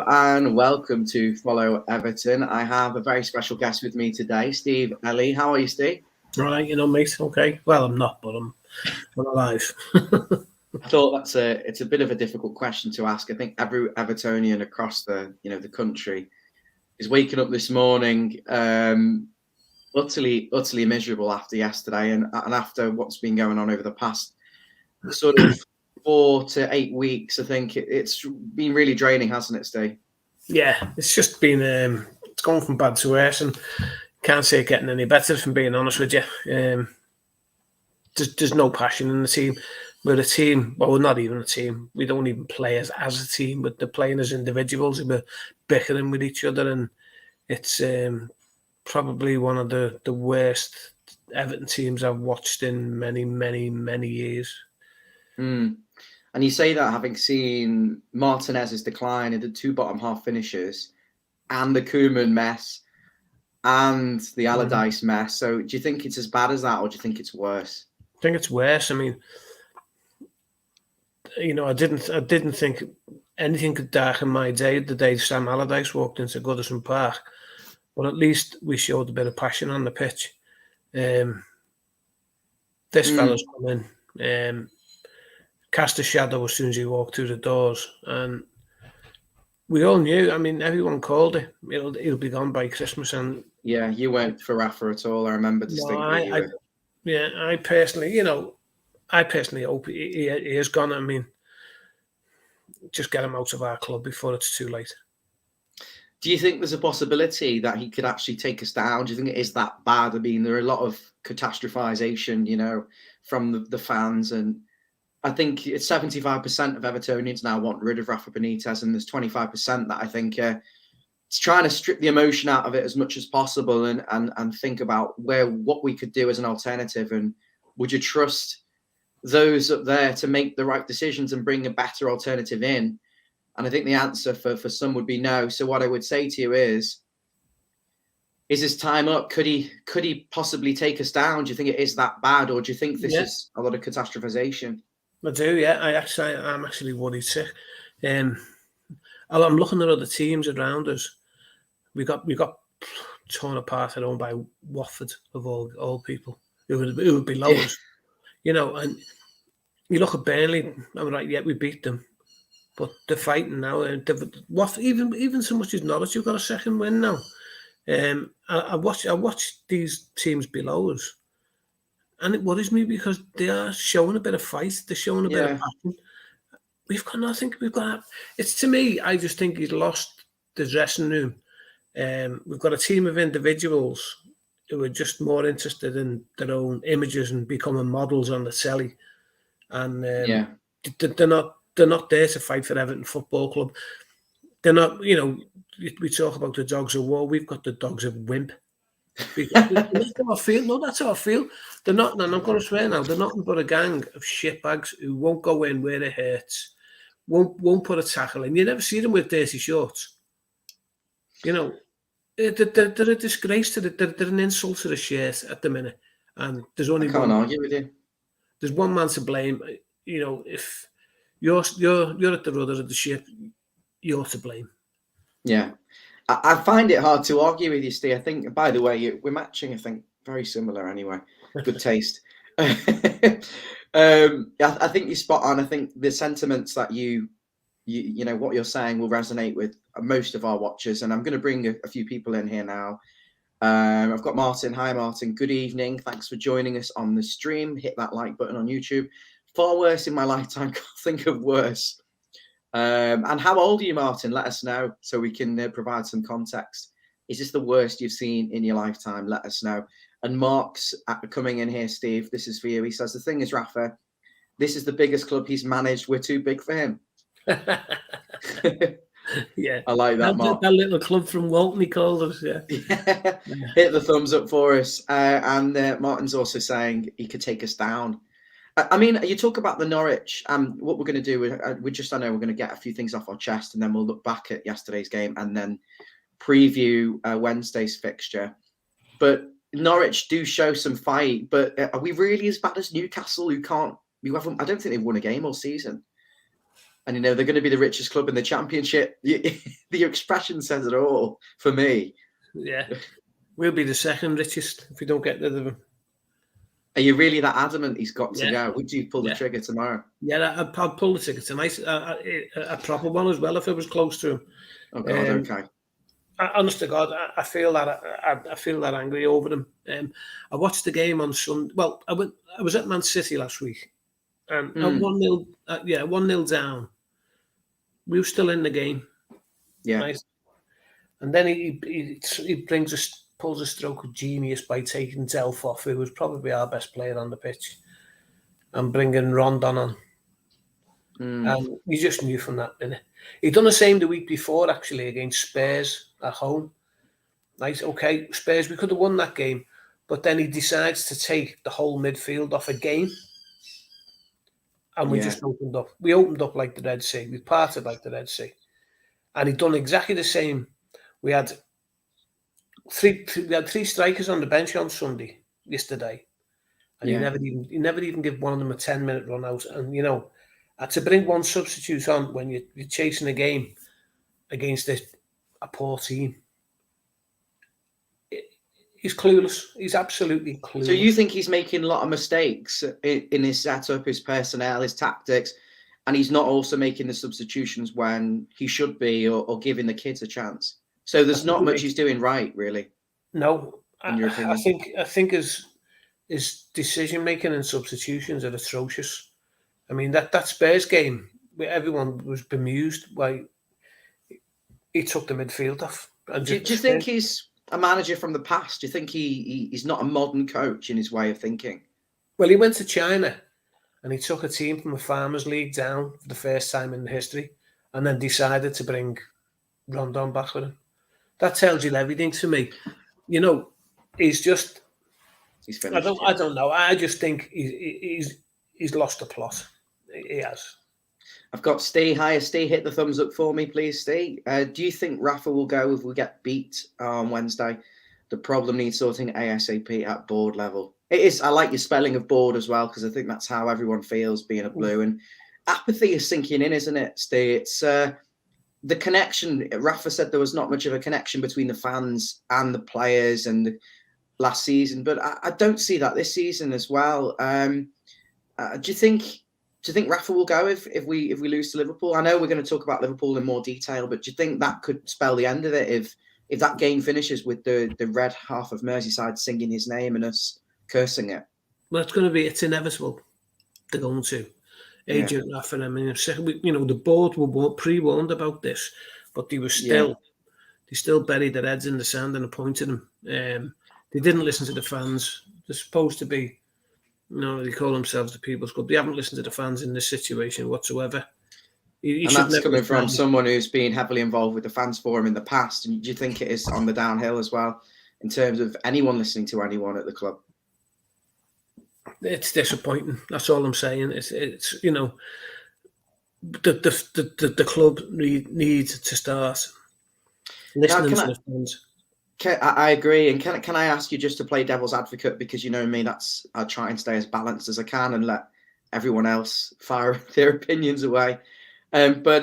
and welcome to Follow Everton. I have a very special guest with me today, Steve Ely. How are you, Steve? Right, mate. Okay. Well, I'm not, but I'm alive. I thought it's a bit of a difficult question to ask. I think every Evertonian across the country is waking up this morning utterly miserable after yesterday and after what's been going on over the past sort of 4 to 8 weeks. I think it's been really draining, hasn't it, Steve? Yeah, it's just been it's gone from bad to worse, and can't say it getting any better. If I'm being honest with you, there's no passion in the team. We're a team. Well, we're not even a team. We don't even play as a team, but they're playing as individuals. We're bickering with each other, and it's probably one of the worst Everton teams I've watched in many years. Mm. And you say that having seen Martinez's decline in the 2 bottom half finishes and the Koeman mess and the Allardyce mess. So do you think it's as bad as that, or do you think it's worse? I think it's worse. I mean, I didn't think anything could darken my day the day Sam Allardyce walked into Goodison Park. But at least we showed a bit of passion on the pitch. This fella's come in, cast a shadow as soon as he walked through the doors, and we all knew. I mean, everyone called it. He'll be gone by Christmas. And yeah, you weren't for Rafa at all. I remember distinctly. I personally hope he is gone. I mean, just get him out of our club before it's too late. Do you think there's a possibility that he could actually take us down? Do you think it is that bad? I mean, there are a lot of catastrophization, from the fans. And I think it's 75% of Evertonians now want rid of Rafa Benitez. And there's 25% that I think it's trying to strip the emotion out of it as much as possible and think about what we could do as an alternative. And would you trust those up there to make the right decisions and bring a better alternative in? And I think the answer for some would be no. So what I would say to you is his time up? Could he possibly take us down? Do you think it is that bad, or do you think this is a lot of catastrophization? I do, yeah. I'm actually worried sick. I'm looking at other teams around us. We got torn apart at home by Watford, of all people, who would be below us. And you look at Burnley. I'm right, yeah, we beat them. But they're fighting now, and even so much as Norwich, you've got a second win now. I watch these teams below us, and it worries me because they are showing a bit of fight. They're showing a bit of passion. We've got nothing. It's, to me, I just think he's lost the dressing room. We've got a team of individuals who are just more interested in their own images and becoming models on the telly, and they're not there to fight for Everton Football Club. They're not, we talk about the dogs of war. We've got the dogs of wimp. That's how I feel. No, that's how I feel. They're not, and I'm going to swear now, they're nothing but a gang of shitbags who won't go in where it hurts, won't put a tackle in. You never see them with dirty shorts. They're a disgrace to they're an insult to the shirt at the minute. And there's only I can't argue with you. There's one man to blame. If you're at the rudder of the ship, you're to blame. Yeah. I find it hard to argue with you, Steve. I think, by the way, we're matching, I think, very similar anyway. Good taste. I think you're spot on. I think the sentiments that what you're saying will resonate with most of our watchers. And I'm going to bring a few people in here now. I've got Martin. Hi, Martin. Good evening. Thanks for joining us on the stream. Hit that like button on YouTube. Far worse in my lifetime. Can't think of worse. And how old are you, Martin? Let us know so we can provide some context. Is this the worst you've seen in your lifetime? Let us know. And Mark's coming in here, Steve. This is for you. He says, the thing is, Rafa, this is the biggest club he's managed. We're too big for him. Yeah. I like that, Mark. That little club from Walton, he called us. Yeah. Hit the thumbs up for us. And Martin's also saying he could take us down. I mean, you talk about the Norwich. What we're going to do, I know we're going to get a few things off our chest, and then we'll look back at yesterday's game and then preview Wednesday's fixture. But Norwich do show some fight. But are we really as bad as Newcastle, who haven't? I don't think they've won a game all season. And, they're going to be the richest club in the Championship. The expression says it all for me. Yeah. We'll be the second richest if we don't get rid of him. Are you really that adamant he's got to Yeah. go? Would you pull the trigger tomorrow? Yeah, I'd pull the ticket tonight. A proper one as well if it was close to him. Oh, God, okay. Honest to God, I feel that I feel that angry over them. I watched the game on Sunday. Well, I was at Man City last week, and 1-0, 1-0 down. We were still in the game, Yeah. right? And then he pulls a stroke of genius by taking Delph off, who was probably our best player on the pitch, and bringing Rondon on. And you just knew from that minute. He'd done the same the week before, actually, against Spurs at home. Right, okay, Spurs, we could have won that game, but then he decides to take the whole midfield off again. And we just opened up. We opened up like the Red Sea. We parted like the Red Sea. And he'd done exactly the same. We had three strikers on the bench on Sunday, yesterday. And he never even give one of them a 10-minute run out. And, to bring one substitute on when you're chasing a game against a poor team, he's clueless. He's absolutely clueless. So you think he's making a lot of mistakes in his setup, his personnel, his tactics, and he's not also making the substitutions when he should be, or giving the kids a chance? So there's not much he's doing right, really. No, in your opinion? I think his decision making and substitutions are atrocious. I mean, that Spurs game, where everyone was bemused by he took the midfield off. And do you think he's a manager from the past? Do you think he's not a modern coach in his way of thinking? Well, he went to China and he took a team from a farmers league down for the first time in history, and then decided to bring Rondon back with him. That tells you everything to me. He's just. He's finished. I don't know. I just think he's lost the plot. He has. I've got Steve. Hi, Steve. Hit the thumbs up for me, please, Steve. Do you think Rafa will go if we get beat on Wednesday? The problem needs sorting ASAP at board level. It is. I like your spelling of board as well, because I think that's how everyone feels being a Blue. And apathy is sinking in, isn't it, Steve? It's the connection. Rafa said there was not much of a connection between the fans and the players and last season, but I don't see that this season as well. Do you think Rafa will go if we lose to Liverpool? I know we're going to talk about Liverpool in more detail, but do you think that could spell the end of it if that game finishes with the red half of Merseyside singing his name and us cursing it? Well, it's inevitable. They're going to. Agent Rafa, I mean, the board were pre-warned about this, but they still buried their heads in the sand and appointed him. They didn't listen to the fans. They're supposed to be, they call themselves the People's Club. They haven't listened to the fans in this situation whatsoever. And that's coming from someone who's been heavily involved with the fans forum in the past. And do you think it is on the downhill as well in terms of anyone listening to anyone at the club? It's disappointing. That's all I'm saying. It's the club needs to start listening to the fans. I agree. And can I ask you just to play devil's advocate, because you know me, I try and stay as balanced as I can and let everyone else fire their opinions away. But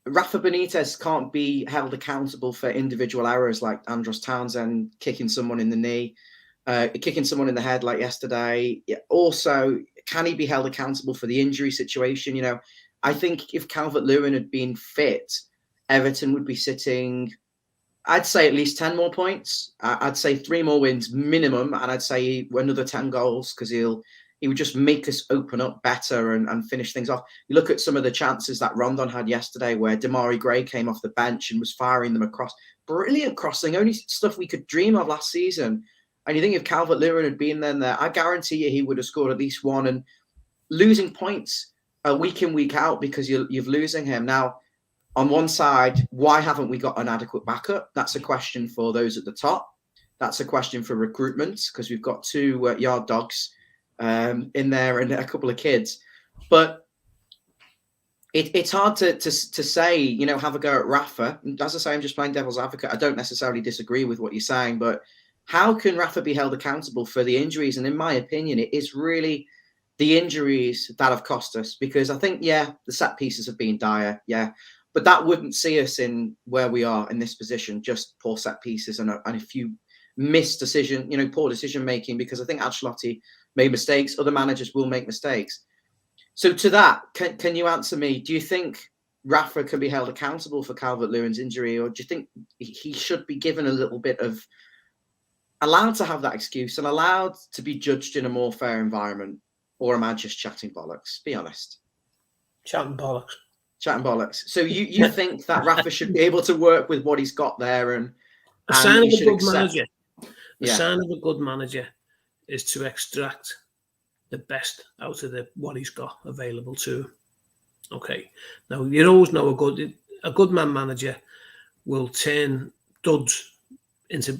Rafa Benitez can't be held accountable for individual errors like Andros Townsend kicking someone in the knee, kicking someone in the head like yesterday. Also, can he be held accountable for the injury situation? I think if Calvert-Lewin had been fit, Everton would be sitting, I'd say, at least 10 more points. I'd say 3 more wins minimum, and I'd say another 10 goals, because he would just make us open up better and finish things off. You look at some of the chances that Rondon had yesterday, where Damari Gray came off the bench and was firing them across. Brilliant crossing, only stuff we could dream of last season. And you think if Calvert-Lewin had been there, I guarantee you he would have scored at least one. And losing points week in, week out because you're losing him. Now, on one side, why haven't we got an adequate backup? That's a question for those at the top. That's a question for recruitment, because we've got 2 yard dogs in there and a couple of kids. But it's hard to say, have a go at Rafa. As I say, I'm just playing devil's advocate. I don't necessarily disagree with what you're saying, but how can Rafa be held accountable for the injuries? And in my opinion, it is really the injuries that have cost us, because I think, yeah, the set pieces have been dire, yeah, but that wouldn't see us in where we are in this position, just poor set pieces and a few missed decision, poor decision making, because I think Ancelotti made mistakes. Other managers will make mistakes. So to that, can you answer me? Do you think Rafa can be held accountable for Calvert-Lewin's injury, or do you think he should be given a little bit of allowed to have that excuse and allowed to be judged in a more fair environment? Or am I just chatting bollocks? Be honest. Chatting bollocks. Chatting bollocks. So you think that Rafa should be able to work with what he's got there, and a sign of he a should good accept. Manager. The sign of a good manager is to extract the best out of what he's got available to him. Okay. Now you always know a good man manager will turn duds into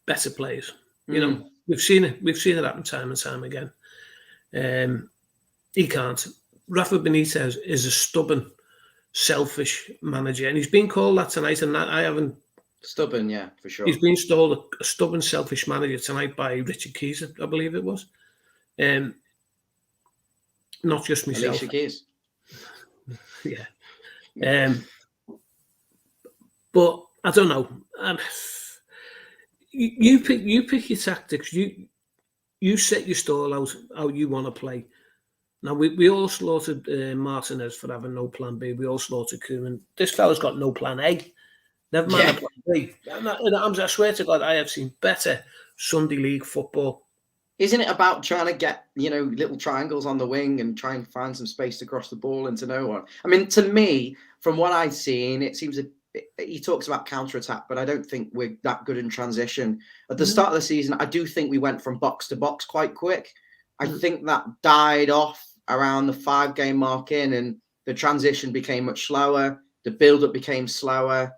better players. You know, we've seen it happen time and time again. He can't. Rafa Benitez is a stubborn, selfish manager, and he's been called that tonight. And I haven't. Stubborn, yeah, for sure. He's been called a stubborn, selfish manager tonight by Richard Keys, I believe it was. Not just myself. Alicia Keys. Yeah. But I don't know. You pick your tactics. You set your stall out how you want to play. Now we all slaughtered Martinez for having no plan B. We all slaughtered Koeman. This fella's got no plan A. Never mind a plan B. I swear to God, I have seen better Sunday League football. Isn't it about trying to get, little triangles on the wing and try and find some space to cross the ball into no one? I mean, to me, from what I've seen, it seems he talks about counter-attack, but I don't think we're that good in transition. At the start of the season, I do think we went from box to box quite quick. I think that died off around the 5-game mark in, and the transition became much slower. The build-up became slower.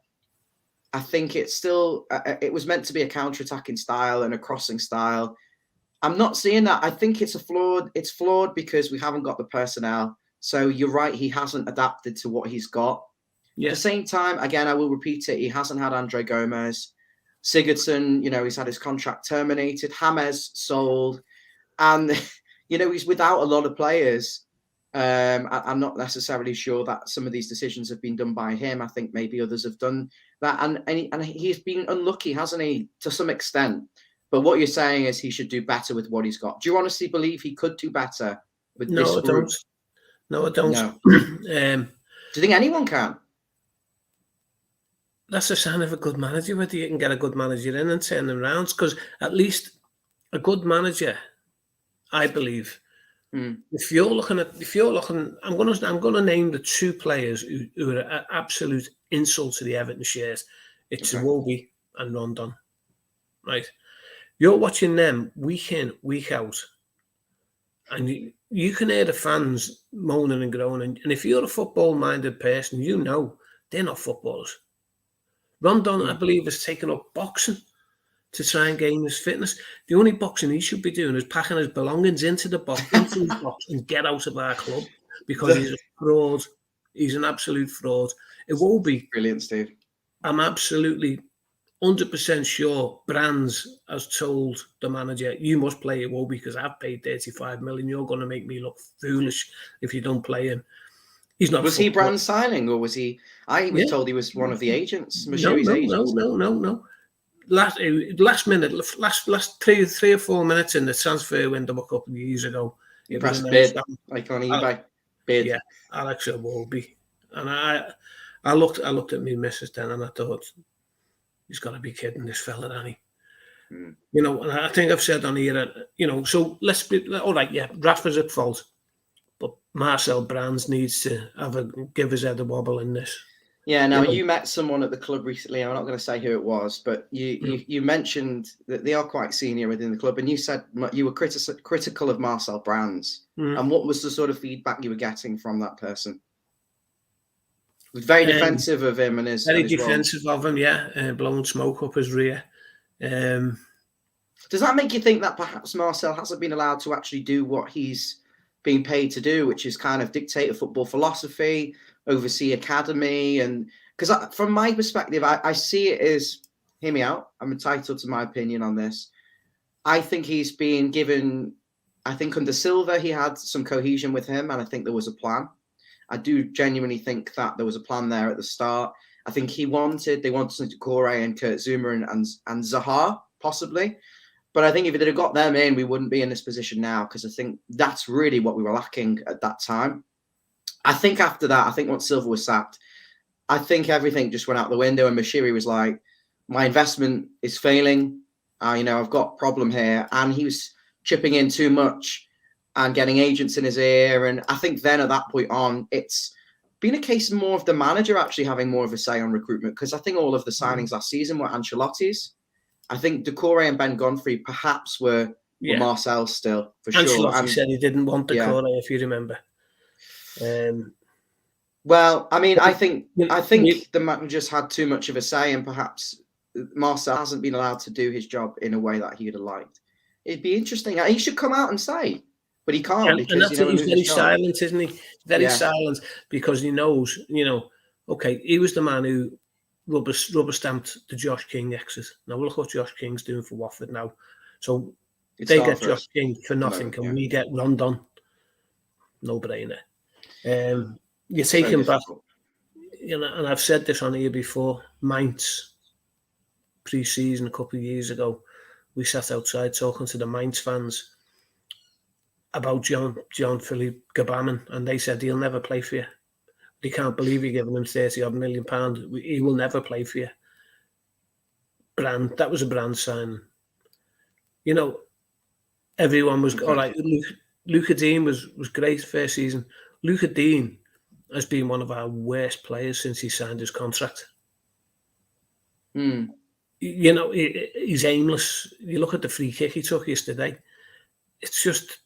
I think it's still, it was meant to be a counter-attacking style and a crossing style. I'm not seeing that. I think it's flawed because we haven't got the personnel. So you're right, he hasn't adapted to what he's got. Yeah. At the same time, again, I will repeat it, he hasn't had Andre Gomez. Sigurdsson, he's had his contract terminated. James sold. And, he's without a lot of players. I'm not necessarily sure that some of these decisions have been done by him. I think maybe others have done that. And he's been unlucky, hasn't he, to some extent? But what you're saying is he should do better with what he's got. Do you honestly believe he could do better with this group? No, I don't. No. Do you think anyone can? That's a sign of a good manager, whether you can get a good manager in and turn them around. Because at least a good manager, I believe, if you're looking, I'm going to name the two players who are an absolute insult to the Everton shirt. It's Iwobi and Rondon, right? You're watching them week in, week out, and you can hear the fans moaning and groaning. And if you're a football-minded person, they're not footballers. Rondon, I believe, has taken up boxing to try and gain his fitness. The only boxing he should be doing is packing his belongings into the box, and get out of our club, because he's a fraud. He's an absolute fraud. Iwobi. Brilliant, Steve. I'm absolutely 100% sure Brands has told the manager, you must play Iwobi because I've paid 35 million. You're going to make me look foolish if you don't play him. He's not. Was he Brands signing, or was he? I was told he was one of the agents. No. Last minute, last 3 or 4 minutes in the transfer window a couple of years ago. It pressed bid, like on eBay. Bid. Yeah, Alex Iwobi. And I looked at me missus then, and I thought, he's got to be kidding this fella, hasn't he? And I think I've said on here, so let's be, all right, yeah, Rafa's at fault, but Marcel Brands needs to give his head a wobble in this. Yeah, now you met someone at the club recently. I'm not going to say who it was, but you mentioned that they are quite senior within the club, and you said you were critical of Marcel Brands. And what was the sort of feedback you were getting from that person? Very defensive of him and his. Very defensive of him, yeah. Blowing smoke up his rear. Does that make you think that perhaps Marcel hasn't been allowed to actually do what he's being paid to do, which is kind of dictate a football philosophy, oversee academy? And because from my perspective, I see it as, hear me out, I'm entitled to my opinion on this. I think he's been given. I think under Silva he had some cohesion with him, and I think there was a plan. I do genuinely think that there was a plan there at the start. I think they wanted Doucouré and Kurt Zuma and Zaha possibly. But I think if they'd have got them in, we wouldn't be in this position now, because I think that's really what we were lacking at that time. I think after that, I think once Silva was sacked, I think everything just went out the window, and Mashiri was like, my investment is failing. I've got a problem here. And he was chipping in too much and getting agents in his ear. And I think then at that point on, it's been a case more of the manager actually having more of a say on recruitment, because I think all of the signings last season were Ancelotti's. I think Doucouré and Ben Godfrey perhaps were Marcel's still, for sure. Ancelotti said he didn't want Doucouré, if you remember. Well, I mean, I think the manager just had too much of a say, and perhaps Marcel hasn't been allowed to do his job in a way that he'd have liked. It'd be interesting. He should come out and say, but he can't, because and that's he's very silent, isn't he? Very silent, because he knows, okay, he was the man who rubber stamped the Josh King exit. Now look what Josh King's doing for Watford now. So they get Josh King for nothing, and we get Rondon. No brainer. You take him back, and I've said this on here before. Mainz pre-season a couple of years ago, we sat outside talking to the Mainz fans about Jean-Philippe Gbamin, and they said he'll never play for you. They can't believe you're giving him £30-odd million. He will never play for you. That was a brand sign. Everyone was all right. Luca Dean was great first season. Luca Dean has been one of our worst players since he signed his contract. He's aimless. You look at the free kick he took yesterday. It's just,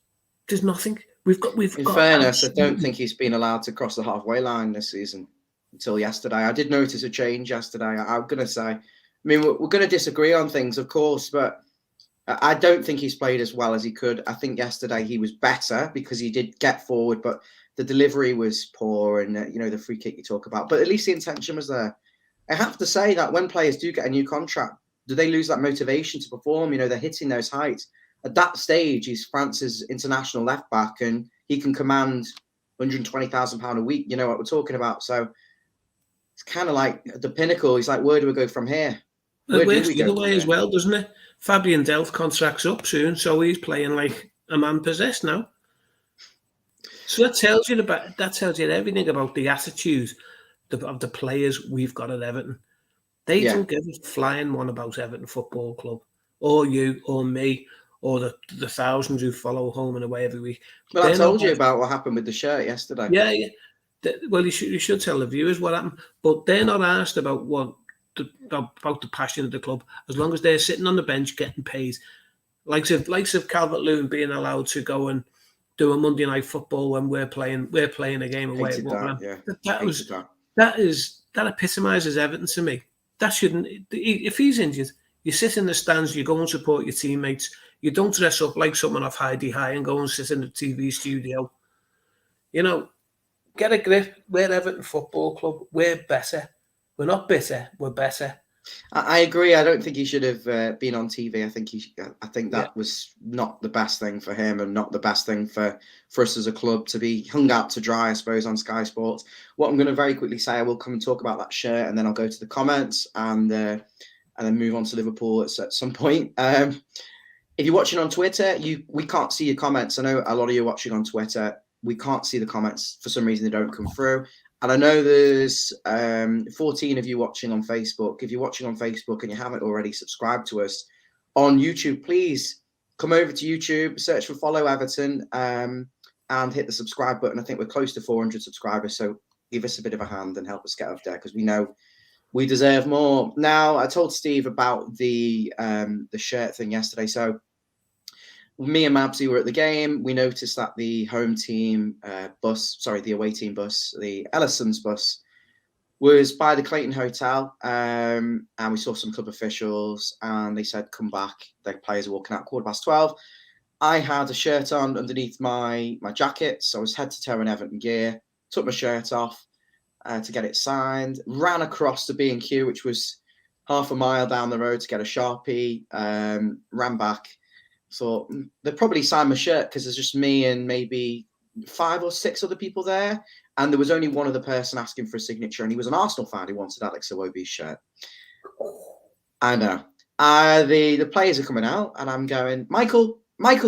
there's nothing. We've got. In fairness, I don't think he's been allowed to cross the halfway line this season until yesterday. I did notice a change yesterday. I'm going to say, I mean, we're going to disagree on things, of course, but I don't think he's played as well as he could. I think yesterday he was better because he did get forward, but the delivery was poor, and the free kick you talk about. But at least the intention was there. I have to say that when players do get a new contract, do they lose that motivation to perform? They're hitting those heights. At that stage, he's France's international left back, and he can command £120,000 a week. You know what we're talking about. So it's kind of like the pinnacle. He's like, where do we go from here? It works the other way as well, doesn't it? Fabian Delph contract's up soon, so he's playing like a man possessed now. So that tells you everything about the attitude of the players we've got at Everton. They don't give a flying one about Everton Football Club, or you, or me, or the thousands who follow home and away every week. Well, I told you about what happened with the shirt yesterday. Yeah. Well, you should tell the viewers what happened, but they're not asked about about the passion of the club, as long as they're sitting on the bench getting paid. Likes of Calvert-Lewin being allowed to go and do a Monday night football when we're playing a game away. That epitomises Everton to me. That shouldn't. If he's injured, you sit in the stands, you go and support your teammates. You don't dress up like someone off Heidi High and go and sit in the TV studio. Get a grip. We're Everton Football Club. We're better. We're not bitter. We're better. I agree. I don't think he should have been on TV. I think that was not the best thing for him, and not the best thing for us as a club to be hung out to dry, I suppose, on Sky Sports. What I'm going to very quickly say, I will come and talk about that shirt, and then I'll go to the comments and then move on to Liverpool at some point. If you're watching on Twitter, we can't see your comments. I know a lot of you are watching on Twitter. We can't see the comments. For some reason, they don't come through. And I know there's 14 of you watching on Facebook. If you're watching on Facebook and you haven't already subscribed to us on YouTube, please come over to YouTube, search for Follow Everton, and hit the subscribe button. I think we're close to 400 subscribers, so give us a bit of a hand and help us get up there, because we know we deserve more. Now, I told Steve about the shirt thing yesterday. So me and Mabsy were at the game. We noticed that the home team the away team bus, the Ellison's bus, was by the Clayton Hotel. And we saw some club officials, and they said, come back. The players are walking out 12:15. I had a shirt on underneath my jacket, so I was head to toe in Everton gear. Took my shirt off to get it signed. Ran across to B&Q, which was half a mile down the road, to get a Sharpie. Ran back. thought they'd probably sign my shirt because there's just me and maybe 5 or 6 other people there. And there was only one other person asking for a signature, and he was an Arsenal fan who wanted Alex Iwobi's shirt. I know. The players are coming out, and I'm going, Michael,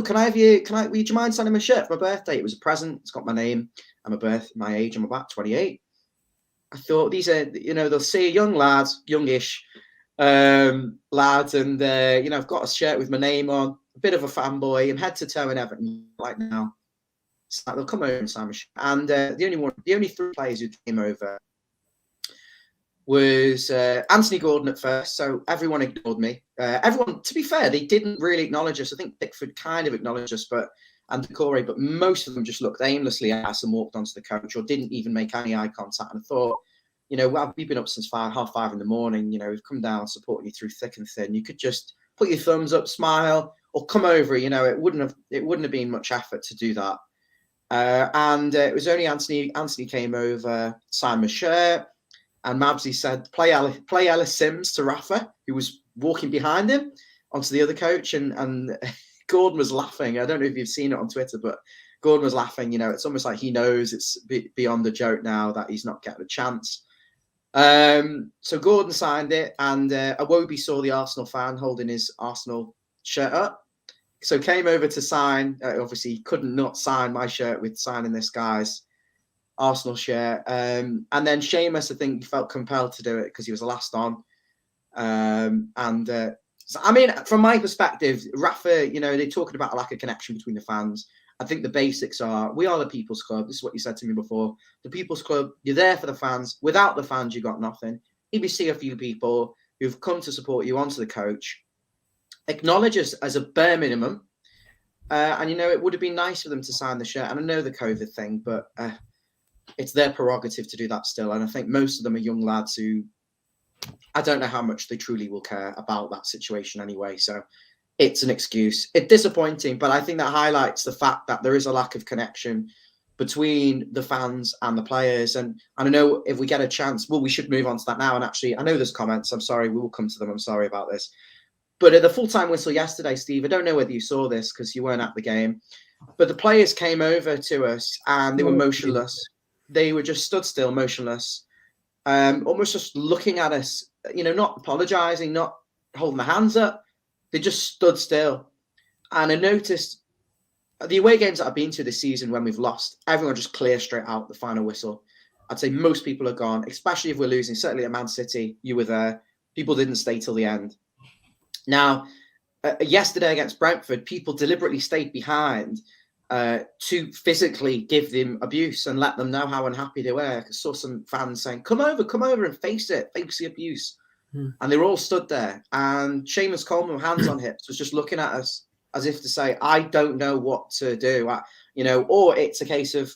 can I have you? Would you mind signing my shirt for my birthday? It was a present. It's got my name and my age. I'm about 28. I thought these are, they'll see young lads, youngish lads, and I've got a shirt with my name on. A bit of a fanboy. I'm head to toe in Everton right now. So they'll come over and sign my shirt. And the only 3 players who came over was Anthony Gordon at first, so everyone ignored me. Everyone, to be fair, they didn't really acknowledge us. I think Pickford kind of acknowledged us, and Corey, but most of them just looked aimlessly at us and walked onto the coach, or didn't even make any eye contact. And I thought, we've been up since 5:30 in the morning. We've come down supporting you through thick and thin. You could just put your thumbs up, smile, or come over. It wouldn't have been much effort to do that. And it was only Anthony. Anthony came over, signed my shirt. And Mabsy said, play Ellis Sims to Rafa, who was walking behind him, onto the other coach. And Gordon was laughing. I don't know if you've seen it on Twitter, but Gordon was laughing. It's almost like he knows it's beyond a joke now that he's not getting a chance. So Gordon signed it, and Iwobi saw the Arsenal fan holding his Arsenal shirt up. So came over to sign. Obviously, he couldn't not sign my shirt with signing this guy's Arsenal shirt. And then Seamus, I think, felt compelled to do it because he was the last on. So, I mean, from my perspective, Rafa, they're talking about a lack of connection between the fans. I think the basics are, we are the People's Club. This is what you said to me before. The People's Club, you're there for the fans. Without the fans, you got nothing. Maybe see a few people who've come to support you onto the coach. Acknowledge us as a bare minimum. And, it would have been nice for them to sign the shirt. And I know the COVID thing, but it's their prerogative to do that still. And I think most of them are young lads who, I don't know how much they truly will care about that situation anyway. So it's an excuse. It's disappointing, but I think that highlights the fact that there is a lack of connection between the fans and the players. And I know if we get a chance, we should move on to that now. And actually, I know there's comments. I'm sorry. We will come to them. I'm sorry about this. But at the full-time whistle yesterday, Steve, I don't know whether you saw this because you weren't at the game, but the players came over to us and they were motionless. They were just stood still, motionless, almost just looking at us, not apologizing, not holding their hands up. They just stood still. And I noticed the away games that I've been to this season when we've lost, everyone just clears straight out the final whistle. I'd say most people are gone, especially if we're losing. Certainly at Man City, you were there. People didn't stay till the end. Now, yesterday against Brentford, people deliberately stayed behind to physically give them abuse and let them know how unhappy they were. I saw some fans saying, come over and face the abuse. And they were all stood there. And Seamus Coleman, hands on hips, was just looking at us as if to say, I don't know what to do. Or it's a case of,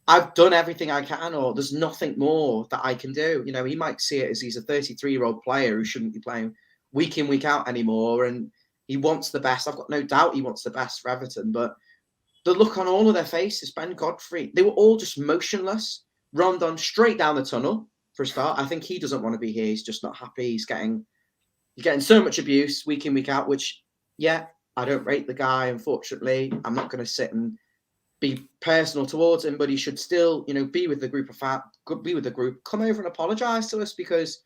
I've done everything I can, or there's nothing more that I can do. He might see it as he's a 33-year-old player who shouldn't be playing week in, week out anymore. And he wants the best. I've got no doubt he wants the best for Everton. But the look on all of their faces, Ben Godfrey, they were all just motionless. Rondon straight down the tunnel for a start. I think he doesn't want to be here. He's just not happy. He's getting so much abuse week in, week out, which, I don't rate the guy, unfortunately. I'm not going to sit and be personal towards him, but he should still, be with the group be with the group, come over and apologize to us, because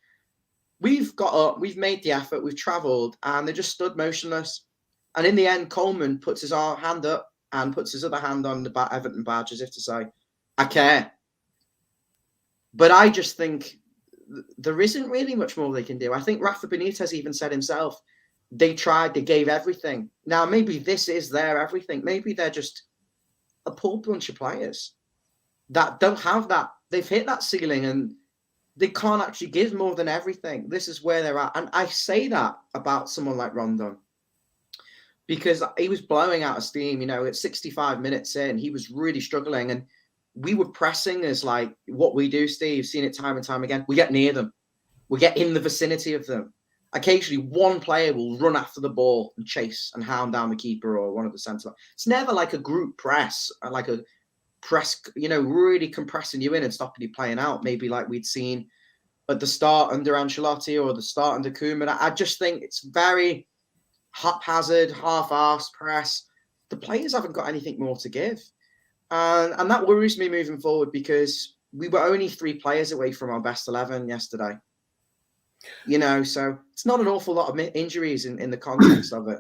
we've got up, we've made the effort, we've travelled, and they just stood motionless. And in the end, Coleman puts his hand up and puts his other hand on the Everton badge as if to say, I care. But I just think there isn't really much more they can do. I think Rafa Benitez even said himself, they tried, they gave everything. Now, maybe this is their everything. Maybe they're just a poor bunch of players that don't have that. They've hit that ceiling and they can't actually give more than everything. This is where they're at. And I say that about someone like Rondon because he was blowing out of steam. At 65 minutes in, he was really struggling. And we were pressing as like what we do, Steve, seen it time and time again. We get near them. We get in the vicinity of them. Occasionally, one player will run after the ball and chase and hound down the keeper or one of the centre. It's never like a group press, like a press, really compressing you in and stopping you playing out. Maybe like we'd seen at the start under Ancelotti or the start under Koeman. I just think it's very haphazard, half-arsed press. The players haven't got anything more to give. And that worries me moving forward because we were only 3 players away from our best 11 yesterday. So it's not an awful lot of injuries in the context of it.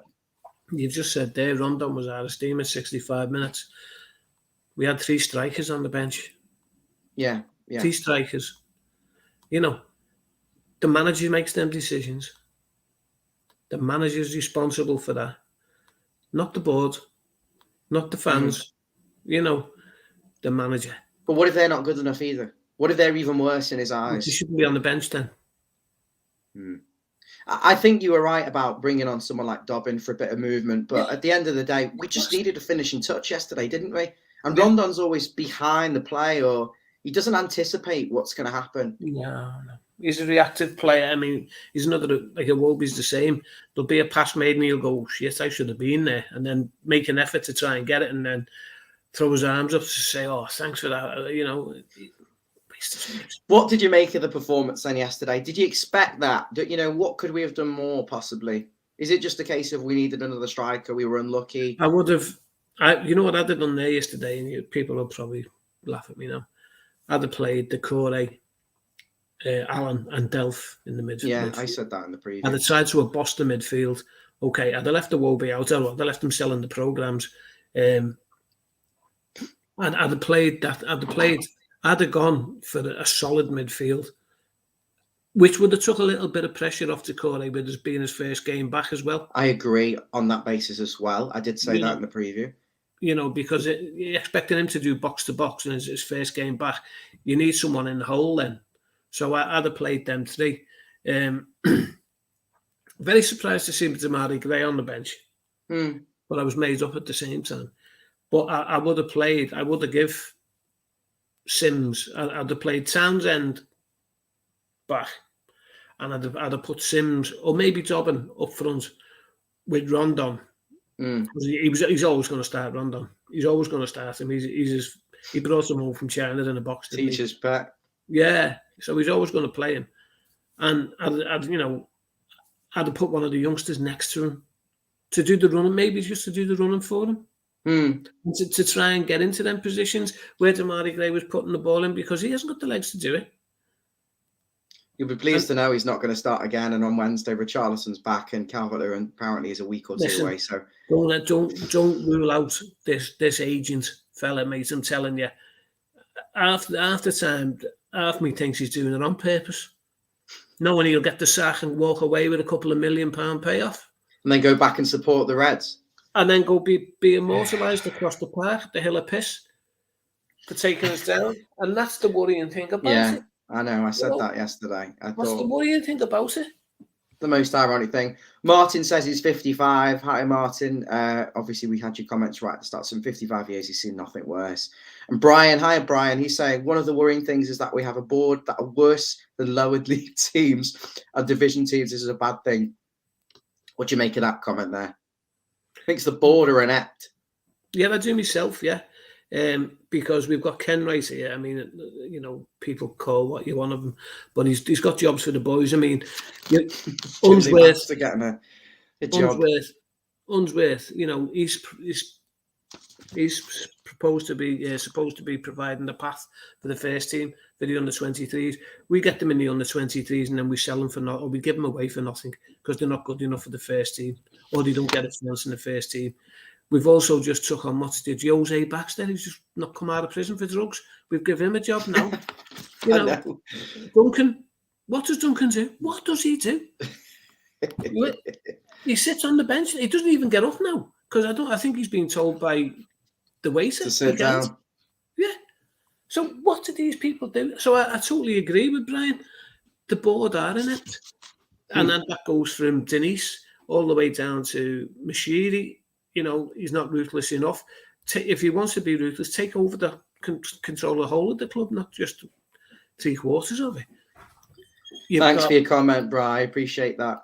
You've just said there, Rondon was out of steam at 65 minutes. We had 3 strikers on the bench. Yeah. 3 strikers. The manager makes them decisions. The manager's responsible for that. Not the board, not the fans, the manager. But what if they're not good enough either? What if they're even worse in his eyes? He shouldn't be on the bench then. I think you were right about bringing on someone like Dobbin for a bit of movement, but at the end of the day, we just needed a finishing touch yesterday, didn't we? And Rondon's always behind the play, or he doesn't anticipate what's going to happen. No. He's a reactive player. I mean, he's another, like Iwobi's the same. There'll be a pass made and he'll go, shit, I should have been there. And then make an effort to try and get it and then throw his arms up to say, oh, thanks for that. What did you make of the performance then yesterday? Did you expect that? What could we have done more possibly? Is it just a case of we needed another striker, we were unlucky? I would have, what I'd have done there yesterday, and people will probably laugh at me now. I'd have played Decore, Allen and Delph in the midfield. Yeah, I said that in the preview. I'd have tried to have bossed the midfield. Okay, I'd have left the Iwobi out. I'd have left them selling the programmes. I'd have played that. I'd have gone for a solid midfield, which would have took a little bit of pressure off Decore with us being his first game back as well. I agree on that basis as well. I did say that in the preview. Because you're expecting him to do box to box and his first game back. You need someone in the hole then. So I'd have played them 3. Very surprised to see Damari Gray on the bench, but I was made up at the same time. But I would have given Sims, I'd have played Townsend back, and I'd have put Sims or maybe Dobbin up front with Rondon. He's always going to start Rondon. He's always going to start him. He brought him home from China in a box. Teacher's pet. Yeah, so he's always going to play him, and I'd have put one of the youngsters next to him to do the running, maybe just to do the running for him. To try and get into them positions where Damari Gray was putting the ball in, because he hasn't got the legs to do it. You'll be pleased to know he's not going to start again, and on Wednesday Richarlison's back and Calvert-Lewin apparently is a week or 2 away. So don't rule out this agent fella, mate. I'm telling you, after time, half me thinks he's doing it on purpose, knowing he'll get the sack and walk away with a couple of £1 million payoff, and then go back and support the Reds. And then go be immortalised across the park, the hill of piss, for taking us down. And that's the worrying thing about it. I know. I said that yesterday. What's the worrying thing about it? The most ironic thing. Martin says he's 55. Hi, Martin. Obviously, we had your comments right at the start. So in 55 years, he's seen nothing worse. And Brian, hi, Brian. He's saying one of the worrying things is that we have a board that are worse than lower league teams and division teams. This is a bad thing. What do you make of that comment there? I think it's the board are inept. Yeah, I do myself, yeah. Because we've got Ken right here. I mean, people call what you want of him, but he's got jobs for the boys. I mean, Unsworth to get him a job. Unsworth, he's supposed to be providing the path for the first team for the under-23s. We get them in the under-23s and then we sell them for nothing, or we give them away for nothing because they're not good enough for the first team, or they don't get a chance in the first team. We've also just took on Jose Baxter, who's just not come out of prison for drugs. We've given him a job now. Duncan, what does Duncan do? What does he do? He sits on the bench. He doesn't even get up now because I think he's been told by the waiter to sit down. Yeah. So what do these people do? So I totally agree with Brian. The board are in it, and then that goes from Denise all the way down to Mashiri. He's not ruthless enough. If he wants to be ruthless, take over the control the whole of the club, not just 3/4 of it. Thanks for your comment, Bri. I appreciate that.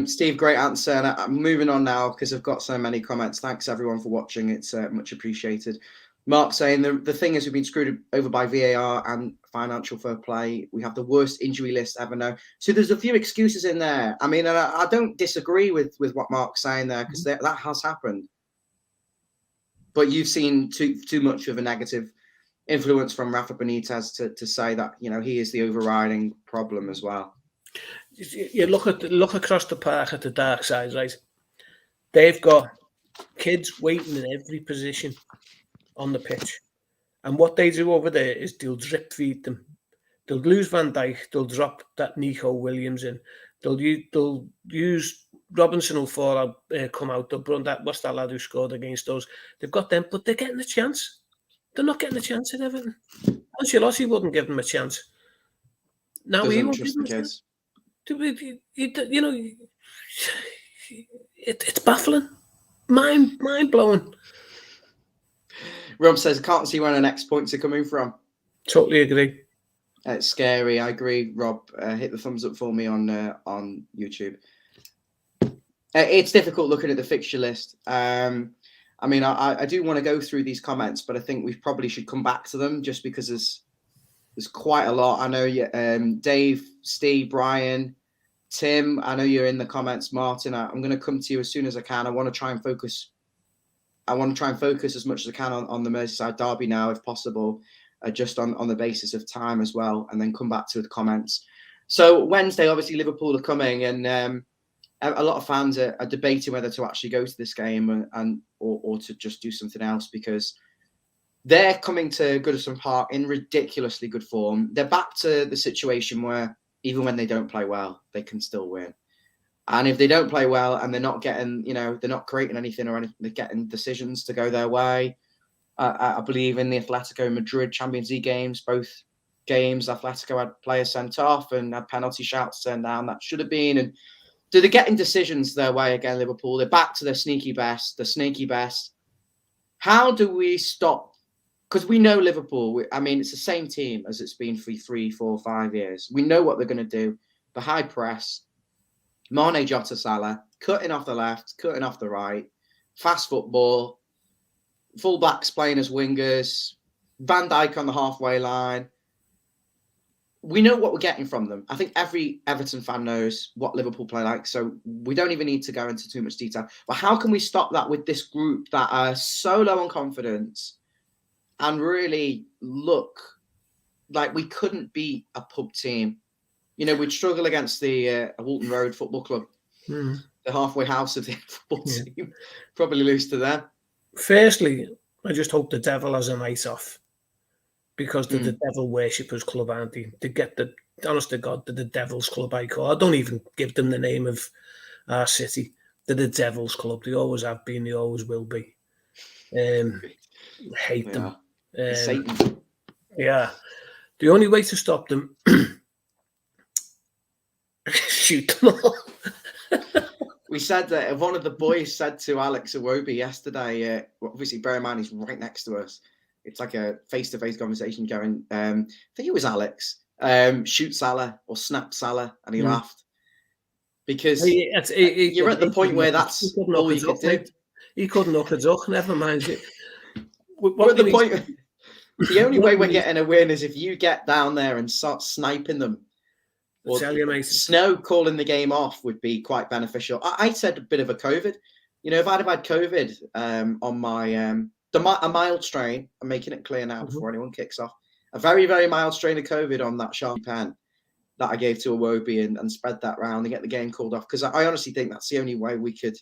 Steve, great answer. And I'm moving on now because I've got so many comments. Thanks everyone for watching. It's much appreciated. Mark saying the thing is we've been screwed over by VAR and financial fair play. We have the worst injury list ever known. So there's a few excuses in there. I mean, and I don't disagree with what Mark's saying there, because that has happened. But you've seen too much of a negative influence from Rafa Benitez to say that, you know, he is the overriding problem as well. You look across the park at the dark side, right? They've got kids waiting in every position on the pitch. And what they do over there is they'll drip feed them. They'll lose Van Dijk. They'll drop that Nico Williams in. They'll use Robinson will fall out, come out. They'll run that. What's that lad who scored against us? They've got them, but they're getting a chance. They're not getting a chance at Everton. Ancelotti wouldn't give them a chance. Now he won't give them a chance. You know, it's baffling, mind blowing. Rob says, can't see where the next points are coming from. Totally agree. It's scary. I agree, Rob. Hit the thumbs up for me on YouTube. It's difficult looking at the fixture list. I mean, I do want to go through these comments, but I think we probably should come back to them just because there's quite a lot. I know Dave, Steve, Brian, Tim, I know you're in the comments. Martin, I'm going to come to you as soon as I can. I want to try and focus as much as I can on the Merseyside derby now, if possible, just on the basis of time as well, and then come back to the comments. So Wednesday, obviously, Liverpool are coming, and a lot of fans are debating whether to actually go to this game or to just do something else, because they're coming to Goodison Park in ridiculously good form. They're back to the situation where even when they don't play well, they can still win. And if they don't play well and they're not getting, they're not creating anything or anything, they're getting decisions to go their way. I believe in the Atletico Madrid Champions League games, both games, Atletico had players sent off and had penalty shouts turned down that should have been. And they're getting decisions their way again, Liverpool. They're back to their sneaky best, How do we stop? Because we know Liverpool, it's the same team as it's been for 3, 4, 5 years. We know what they're going to do. The high press, Mane, Jota, Salah, cutting off the left, cutting off the right, fast football, full-backs playing as wingers, Van Dijk on the halfway line. We know what we're getting from them. I think every Everton fan knows what Liverpool play like, so we don't even need to go into too much detail. But how can we stop that with this group that are so low on confidence and really look like we couldn't beat a pub team? We'd struggle against the Walton Road Football Club, the halfway house of the football team. Probably lose to them. Firstly, I just hope the devil has a night off, because they're the devil worshippers club, aren't they? They get honest to God, they're the devil's club, I call. I don't even give them the name of our city. They're the devil's club. They always have been. They always will be. Hate them. Satan. Yeah. The only way to stop them, shoot them all. We said that one of the boys said to Alex Iwobi yesterday, obviously bear in mind he's right next to us. It's like a face-to-face conversation going, I think it was Alex, shoot Salah or snap Salah, and he laughed. Because you're at the point where that's all you could do. He couldn't up a duck, never mind it. We're at the point, the only way we're getting a win is if you get down there and start sniping them. Or Snow calling the game off would be quite beneficial. I said a bit of a COVID. If I'd have had COVID on my a mild strain, I'm making it clear now before anyone kicks off, a very, very mild strain of COVID on that Sharpie pen that I gave to Iwobi and spread that round and get the game called off. Because I honestly think that's the only way we could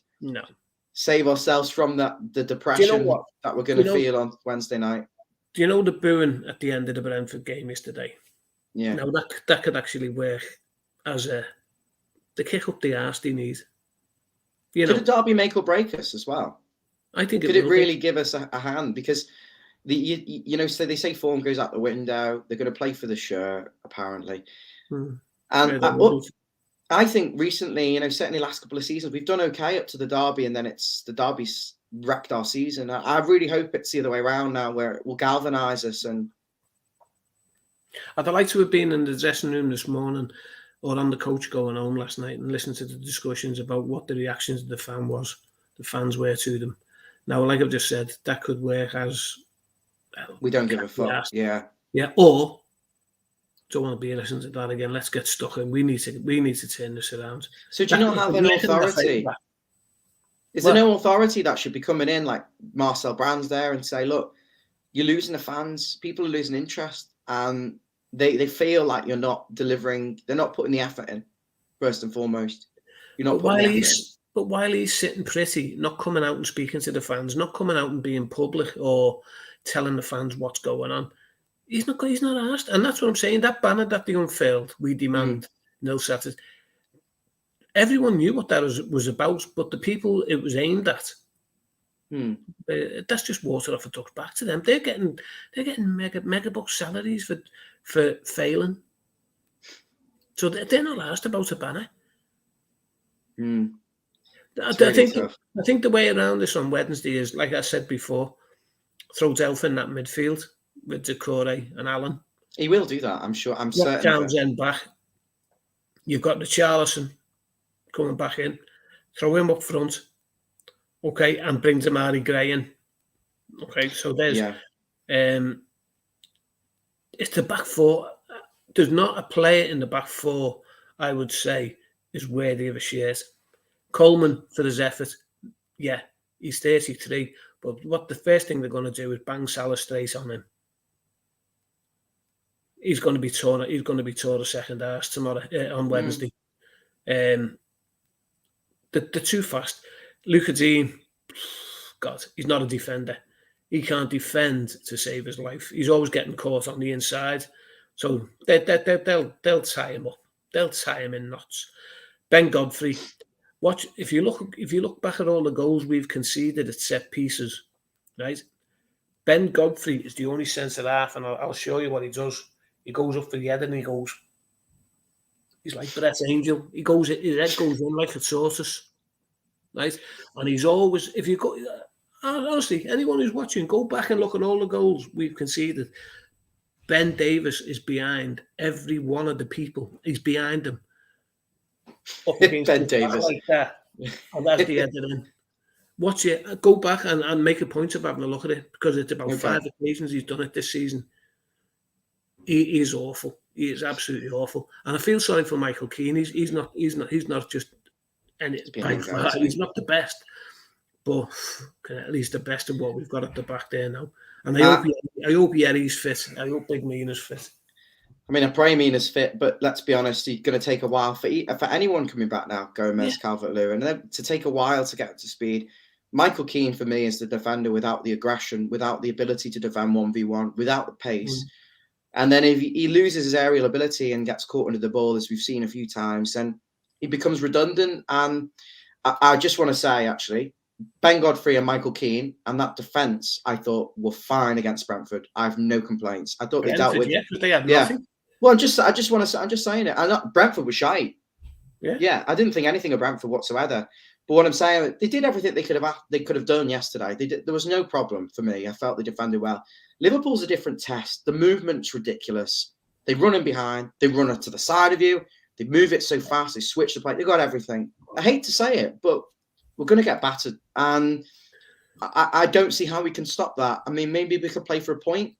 save ourselves from the depression that we're going to feel on Wednesday night. Do you know the booing at the end of the Brentford game yesterday? Yeah. Now that could actually work as the kick up the arse they need. Could a derby make or break us as well? I think could it really give us a hand? Because so they say form goes out the window. They're going to play for the shirt, apparently. And I think recently, certainly last couple of seasons, we've done okay up to the derby, and then the derby's wrecked our season. I really hope it's the other way around now, where it will galvanise us. And I'd like to have been in the dressing room this morning or on the coach going home last night and listen to the discussions about what the reactions of the fans were to them. Now, like I've just said, that could work as We don't give a can't be fuck. asked. Yeah. Yeah, or don't want to be innocent of that again. Let's get stuck in. We need to turn this around. So do you not have an authority? Is there no authority that should be coming in, like Marcel Brand's there, and say, look, you're losing the fans, people are losing interest, and they feel like you're not delivering, they're not putting the effort in, first and foremost. You're not putting the effort in. But while he's sitting pretty, not coming out and speaking to the fans, not coming out and being public or telling the fans what's going on, he's not asked. And that's what I'm saying. That banner that they unfurled, we demand no Saturdays. Everyone knew what that was about, but the people it was aimed at, that's just water off a duck's back to them. They're getting mega bucks salaries for failing. So they're not asked about a banner. I think the way around this on Wednesday is, like I said before, throw Delph in that midfield with Decore and Allen. He will do that, I'm sure. I'm certain. Townsend back. You've got the Richarlison coming back in. Throw him up front. Okay, and bring Damari Gray in. Okay, so there's it's the back four. There's not a player in the back four, I would say, is worthy of a shirt. Coleman, for his effort, yeah, he's 33. But what the first thing they're going to do is bang Salah straight on him. He's going to be torn a second arse tomorrow on Wednesday. They're too fast. Luca Dean, God, he's not a defender. He can't defend to save his life. He's always getting caught on the inside. So they'll tie him up. They'll tie him in knots. Ben Godfrey. Watch, if you look back at all the goals we've conceded at set pieces, right? Ben Godfrey is the only centre half, and I'll show you what he does. He goes up for the head and he goes. He's like Brett Angel. His head goes in like a tortoise, right? And he's always, if you go, honestly, anyone who's watching, go back and look at all the goals we've conceded. Ben Davies is behind every one of the people. He's behind them. Up against Ben Davies like that, and that's the end of it. Watch it. Go back and make a point of having a look at it, because it's about 5 occasions he's done it this season. He is awful. He is absolutely awful, and I feel sorry for Michael Keane. He's not just any. He's not the best, but at least the best of what we've got at the back there now. And I hope Yerry's fit. I hope Big Mina's fit. I mean, I pray Mina's fit, but let's be honest, he's going to take a while for anyone coming back now, Gomez, Calvert-Lewin, and then to take a while to get up to speed. Michael Keane, for me, is the defender without the aggression, without the ability to defend 1v1, without the pace. And then if he loses his aerial ability and gets caught under the ball, as we've seen a few times, then he becomes redundant. And I just want to say, actually, Ben Godfrey and Michael Keane and that defence, I thought, were fine against Brentford. I have no complaints. I thought they dealt with. Yeah, they had nothing. Well, I'm just saying it. Brentford was shite. Yeah, I didn't think anything of Brentford whatsoever. But what I'm saying, they did everything they could have done yesterday. There was no problem for me. I felt they defended well. Liverpool's a different test. The movement's ridiculous. They run in behind. They run it to the side of you. They move it so fast. They switch the play. They got everything. I hate to say it, but we're going to get battered. And I don't see how we can stop that. I mean, maybe we could play for a point.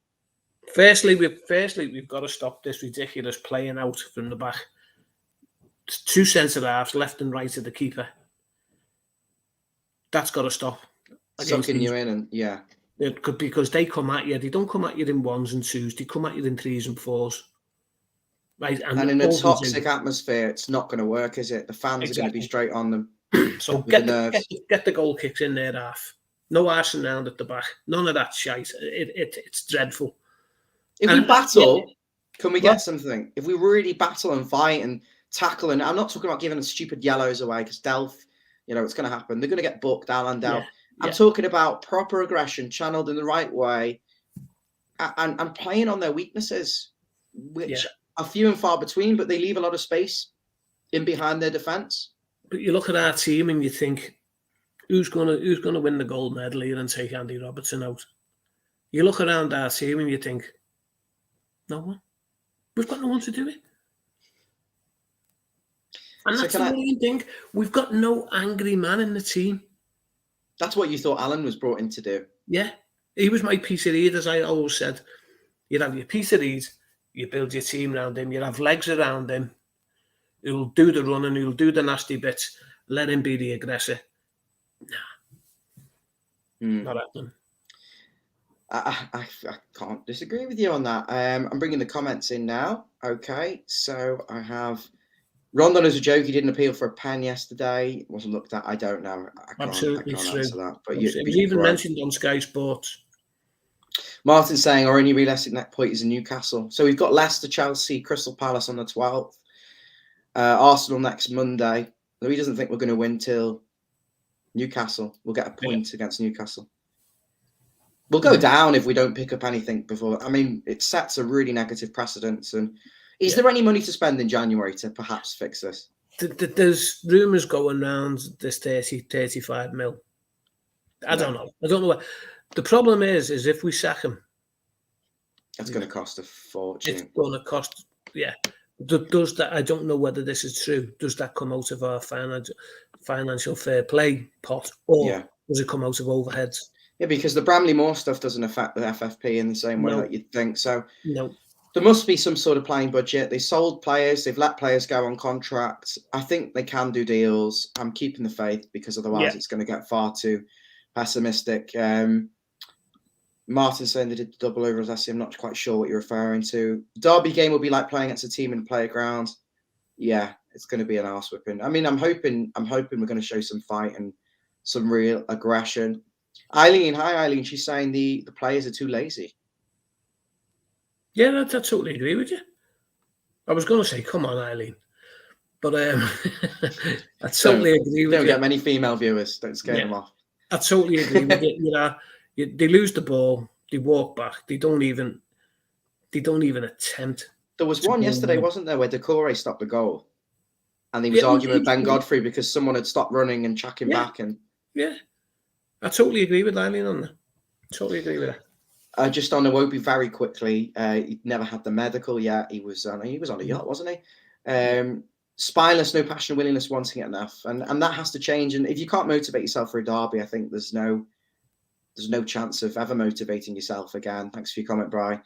Firstly, we've got to stop this ridiculous playing out from the back. 2 centre halves, left and right of the keeper. That's got to stop. Sucking you in, and because they come at you. They don't come at you in 1s and 2s. They come at you in 3s and 4s. Right, and in a toxic atmosphere, it's not going to work, is it? The fans are going to be straight on them. So get the goal kicks in their half. No arsing around at the back. None of that shite. It's dreadful. If we battle, can we get something? If we really battle and fight and tackle, and I'm not talking about giving the stupid yellows away, because Delph, it's going to happen. They're going to get booked, Alan Delph. I'm talking about proper aggression channeled in the right way and playing on their weaknesses, which are few and far between, but they leave a lot of space in behind their defence. But you look at our team and you think, who's gonna win the gold medal here and take Andy Robertson out? You look around our team and you think, no one. We've got no one to do it. And that's the main thing. We've got no angry man in the team. That's what you thought Alan was brought in to do. Yeah. He was my piece of need, as I always said. You'd have your piece of need, you build your team around him, you'd have legs around him, who'll do the running, who'll do the nasty bits, let him be the aggressor. Not happening. I can't disagree with you on that. I'm bringing the comments in now. Okay, so I have Rondon as a joke. He didn't appeal for a pen yesterday. It wasn't looked at. I don't know. I can't answer that. But it was even mentioned on Sky Sports. Martin's saying our only realistic net point is in Newcastle. So we've got Leicester, Chelsea, Crystal Palace on the 12th. Arsenal next Monday. So he doesn't think we're going to win till Newcastle. We'll get a point against Newcastle. We'll go down if we don't pick up anything before. I mean, it sets a really negative precedent. And is there any money to spend in January to perhaps fix this? There's rumours going around this 35 mil. I don't know. I don't know. The problem is if we sack him, that's going to cost a fortune. It's going to cost, Does that? I don't know whether this is true. Does that come out of our financial fair play pot, or does it come out of overheads? Yeah, because the Bramley Moore stuff doesn't affect the FFP in the same way that you'd think. So no. There must be some sort of playing budget. They sold players. They've let players go on contracts. I think they can do deals. I'm keeping the faith because otherwise it's going to get far too pessimistic. Martin saying they did double over as I see. I'm not quite sure what you're referring to. Derby game will be like playing against a team in the playground. Yeah, it's going to be an arse whipping. I mean, I'm hoping we're going to show some fight and some real aggression. Eileen, hi Eileen. She's saying the players are too lazy. Yeah, I totally agree with you. I was going to say, come on, Eileen. But I totally agree with you. Don't get many female viewers. Don't scare them off. I totally agree with you. You know, they lose the ball, they walk back, they don't even attempt. There was one yesterday, wasn't there, where Decore stopped the goal, and he was arguing with Ben Godfrey because someone had stopped running and tracking back. And I totally agree with Eileen on that. Totally agree with her. Just on Iwobi very quickly, he never had the medical yet. He was on a yacht, wasn't he? Spineless, no passion, willingness, wanting it enough, and that has to change. And if you can't motivate yourself for a derby, I think there's no chance of ever motivating yourself again. Thanks for your comment, Bri.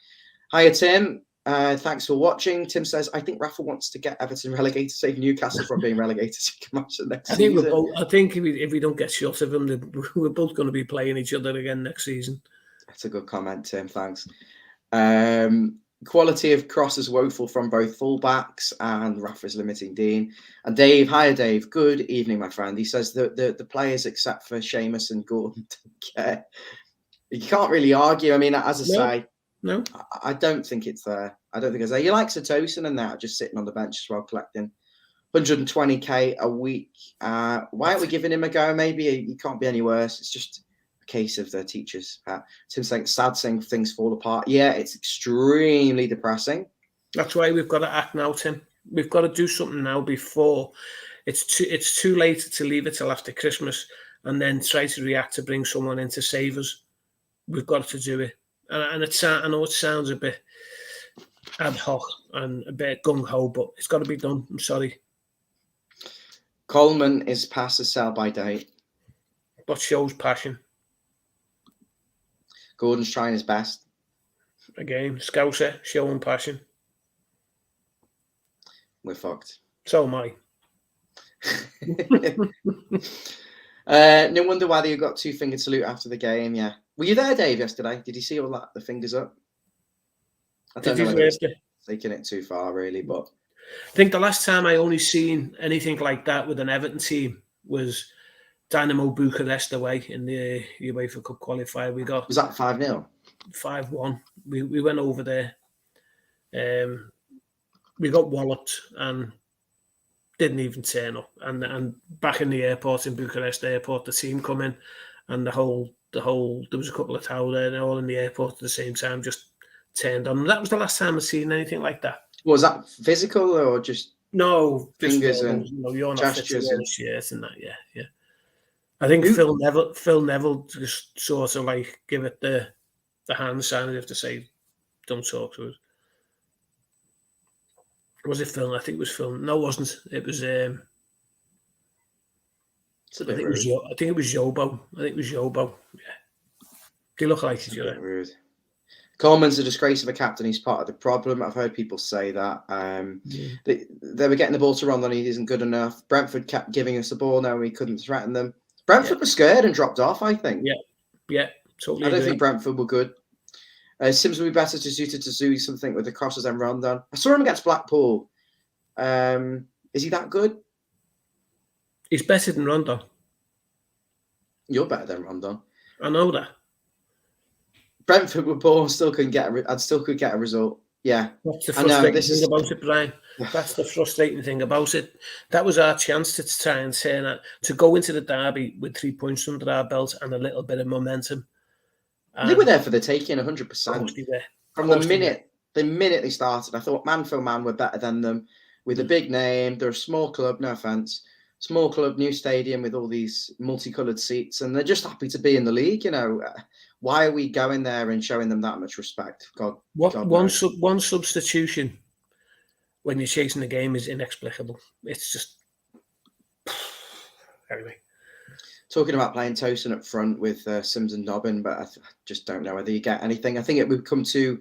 Hiya, Tim. Thanks for watching. Tim says, I think Rafa wants to get Everton relegated, save Newcastle from being relegated next season. I think if we don't get shot of them, we're both going to be playing each other again next season. That's a good comment, Tim. Thanks. Quality of crosses woeful from both fullbacks, and Rafa's limiting Dean. And Dave, hiya Dave. Good evening, my friend. He says the players except for Seamus and Gordon don't care. You can't really argue. I mean, as I say, no, I don't think it's there. I don't think it's there. You like Satosin and that just sitting on the bench as well, collecting 120k a week. Why aren't we giving him a go? Maybe he can't be any worse. It's just case of the teachers. Tim's saying sad saying things fall apart. Yeah, it's extremely depressing. That's why we've got to act now, Tim. We've got to do something now before it's too late to leave it till after Christmas and then try to react to bring someone in to save us. We've got to do it. And I know it sounds a bit ad hoc and a bit gung-ho, but it's got to be done. I'm sorry. Coleman is past the sell-by date. But shows passion. Gordon's trying his best. Again, Scouser, showing passion. We're fucked. So am I. No wonder why you got two-finger salute after the game, yeah. Were you there, Dave, yesterday? Did you see all that, the fingers up? I don't know whether it's taking it too far, really, but... I think the last time I only seen anything like that with an Everton team was Dynamo Bucharest away in the UEFA Cup qualifier. We got... Was that 5-0? 5-1. We went over there. We got walloped and didn't even turn up. And back in the airport, in Bucharest airport, the team come in and the whole there was a couple of towels there, and all in the airport at the same time, just turned on. And that was the last time I've seen anything like that. Was that physical or just fingers and you're not gestures and shirts and that? Yeah. I think Phil Neville just sort of like give it the hand sign. You have to say, "Don't talk to us." Was it Phil? I think it was Phil. No, it wasn't. It was. I think it was Yobo. Yeah. They look like It's each a other. bit rude. Coleman's a disgrace of a captain. He's part of the problem. I've heard people say that. They were getting the ball to Rondon. He isn't good enough. Brentford kept giving us the ball. No, we couldn't threaten them. Brentford were scared and dropped off, I think. Yeah, totally I don't agree. think Brentford were good. Sims would be better suited to do something with the crosses than Rondon. I saw him against Blackpool. Is he that good? He's better than Rondon. You're better than Rondon. I know that. Brentford were poor, still couldn't get a result. Yeah. That's the frustrating thing about it, Brian. That's the frustrating thing about it. That was our chance to try and turn that, to go into the derby with 3 points under our belt and a little bit of momentum. They were there for the taking, 100%. Of course they were. From the minute they started, I thought man for man were better than them. With a big name, they're a small club, no offence. Small club, new stadium with all these multicoloured seats, and they're just happy to be in the league, you know. Why are we going there and showing them that much respect? God one substitution when you're chasing the game is inexplicable. It's just anyway. Talking about playing Tosin up front with Sims and Dobbin, but I just don't know whether you get anything. I think it would become too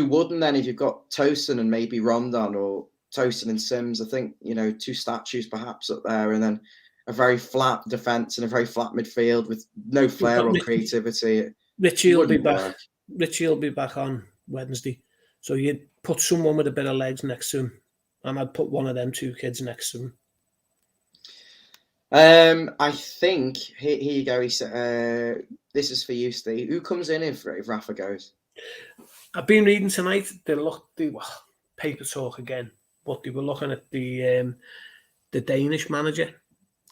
wooden then if you've got Tosin and maybe Rondon, or Tosin and Sims. I think, you know, 2 statues perhaps up there, and then a very flat defence and a very flat midfield with no flair or creativity. Richie will be back. Richie will be back on Wednesday, so you'd put someone with a bit of legs next to him, and I'd put one of them 2 kids next to him. I think here you go. He said, "This is for you, Steve. Who comes in if Rafa goes?" I've been reading tonight. The paper talk again, but they were looking at the Danish manager,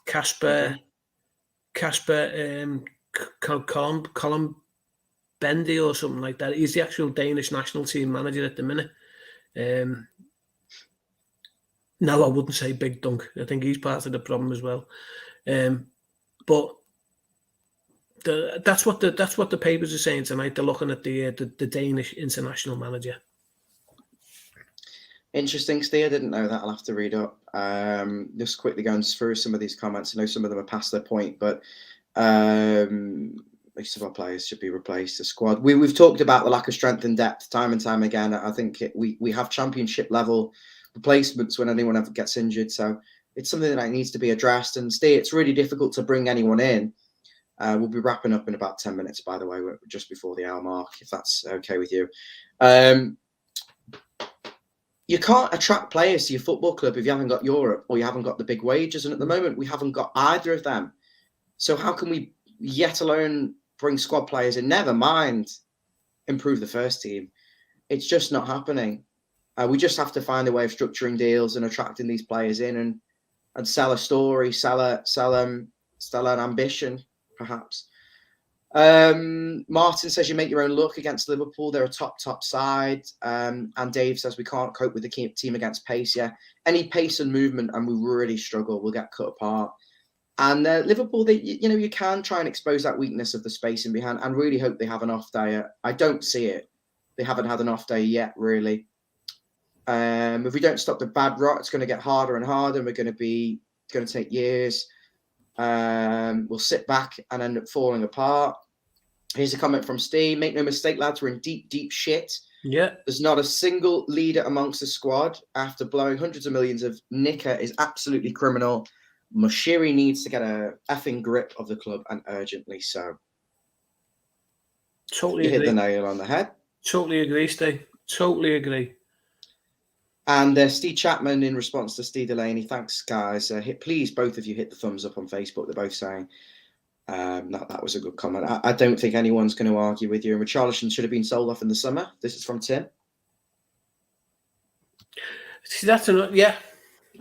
Kasper Colin Bendy or something like that. He's the actual Danish national team manager at the minute. No, I wouldn't say Big Dunk. I think he's part of the problem as well. But that's what the papers are saying tonight. They're looking at the Danish international manager. Interesting, Steve. I didn't know that. I'll have to read up. Just quickly going through some of these comments. I know some of them are past their point, but most of our players should be replaced. The squad. We've talked about the lack of strength and depth time and time again. I think we have championship level replacements when anyone ever gets injured. So it's something that needs to be addressed. And Steve, it's really difficult to bring anyone in. We'll be wrapping up in about 10 minutes, by the way, just before the hour mark, if that's okay with you. You can't attract players to your football club if you haven't got Europe or you haven't got the big wages. And at the moment, we haven't got either of them. So how can we, yet alone, bring squad players in? Never mind improve the first team. It's just not happening. We just have to find a way of structuring deals and attracting these players in and sell a story, sell an ambition, perhaps. Martin says you make your own luck against Liverpool. They're a top side. And Dave says we can't cope with the team against pace. Yeah, any pace and movement, and we really struggle. We'll get cut apart. And Liverpool, you can try and expose that weakness of the space in behind, and really hope they have an off day. I don't see it. They haven't had an off day yet, really. If we don't stop the bad rot, it's going to get harder and harder. And it's going to take years. We'll sit back and end up falling apart. Here's a comment from Steve. Make no mistake, lads, we're in deep shit. Yeah. There's not a single leader amongst the squad. After blowing hundreds of millions of nicker is absolutely criminal. Moshiri needs to get a effing grip of the club, and urgently so. Totally agree. Hit the nail on the head. Totally agree, Steve. Totally agree. And Steve Chapman, in response to Steve Delaney, thanks, guys. Please, both of you, hit the thumbs up on Facebook. They're both saying that was a good comment. I don't think anyone's going to argue with you. And Richarlison should have been sold off in the summer. This is from Tim. See, I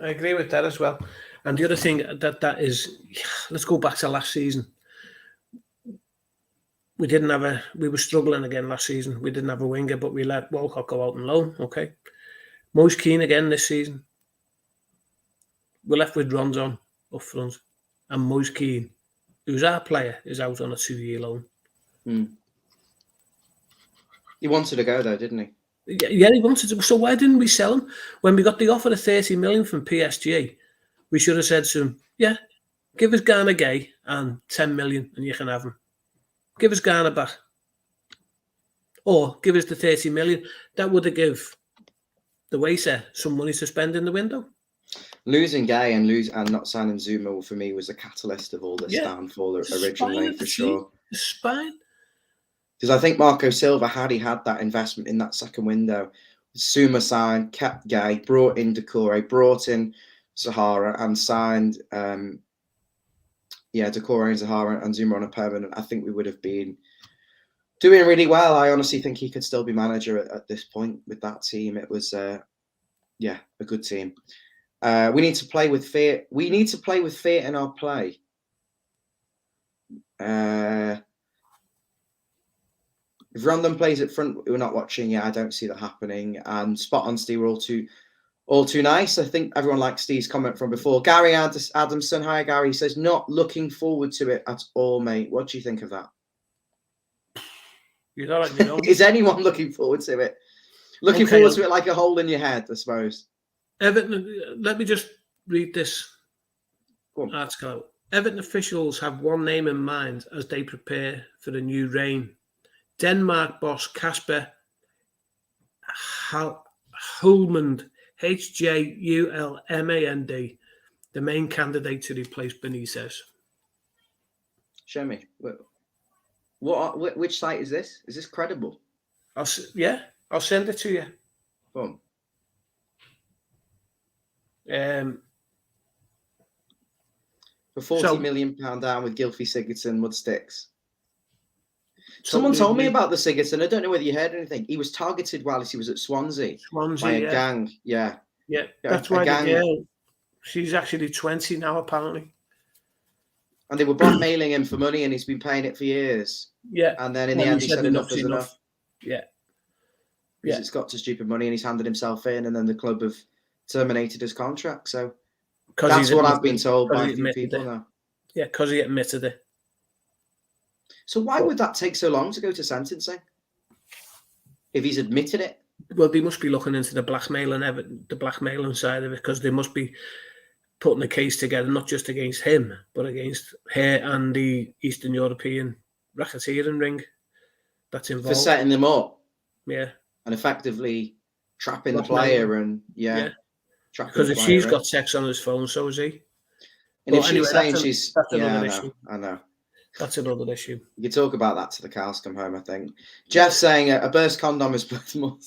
agree with that as well. And the other thing that is, let's go back to last season. We were struggling again last season. We didn't have a winger, but we let Walcott go out on loan. Okay. Moise Keane again this season. We're left with Rondon up front. And Moise Keane, who's our player, is out on a 2-year loan. He wanted to go, though, didn't he? Yeah, he wanted to. So why didn't we sell him? When we got the offer of 30 million from PSG, we should have said to him, give us Ghana Gay and 10 million and you can have him. Give us Ghana back. or give us the 30 million. That would have give the waiter some money to spend in the window. Losing Gay and not signing Zuma for me was a catalyst of all this downfall originally, for sure. The spine. Because I think Marco Silva, had he had that investment in that second window, Zuma signed, kept Gay, brought in Decore, brought in Zahara, and signed Decore and Zahara and Zuma on a permanent, I think we would have been doing really well. I honestly think he could still be manager at this point with that team. It was a good team. We need to play with fear. We need to play with fear in our play. If Rondon plays at front, we're not watching. Yeah, I don't see that happening. And spot on, Steve. We're all too nice. I think everyone likes Steve's comment from before. Gary Adamson, hi Gary, says not looking forward to it at all, mate. What do you think of that? You know. Is anyone looking forward to it? Looking forward to it like a hole in your head, I suppose. Everton, let me just read this article. Everton officials have one name in mind as they prepare for the new reign. Denmark boss Kasper Hjulmand, Hjulmand, the main candidate to replace Benitez. Show me. Which site is this? Is this credible? I'll send it to you. Boom. For £40 million down with Gylfi Sigurdsson, Mud Sticks. Someone told me about the Sigurdsson. I don't know whether you heard anything. He was targeted while he was at Swansea by a gang. Yeah. That's why the girl. She's actually 20 now, apparently. And they were blackmailing him for money, and he's been paying it for years. Yeah. And then in the end, he said enough is enough. Yeah. Because it's got to stupid money, and he's handed himself in, and then the club have terminated his contract. So that's what I've been told by a few people now. Yeah, because he admitted it. So why would that take so long to go to sentencing? If he's admitted it? Well, they must be looking into the blackmailing side of it, because they must be putting a case together, not just against him, but against her and the Eastern European racketeering ring that's involved. For setting them up. Yeah. And effectively trapping the player and, because if she's got sex on his phone, so is he. And if she's saying she's... That's another issue. I know. That's another issue. You can talk about that to the cows come home, I think. Jeff's saying a burst condom is worth more.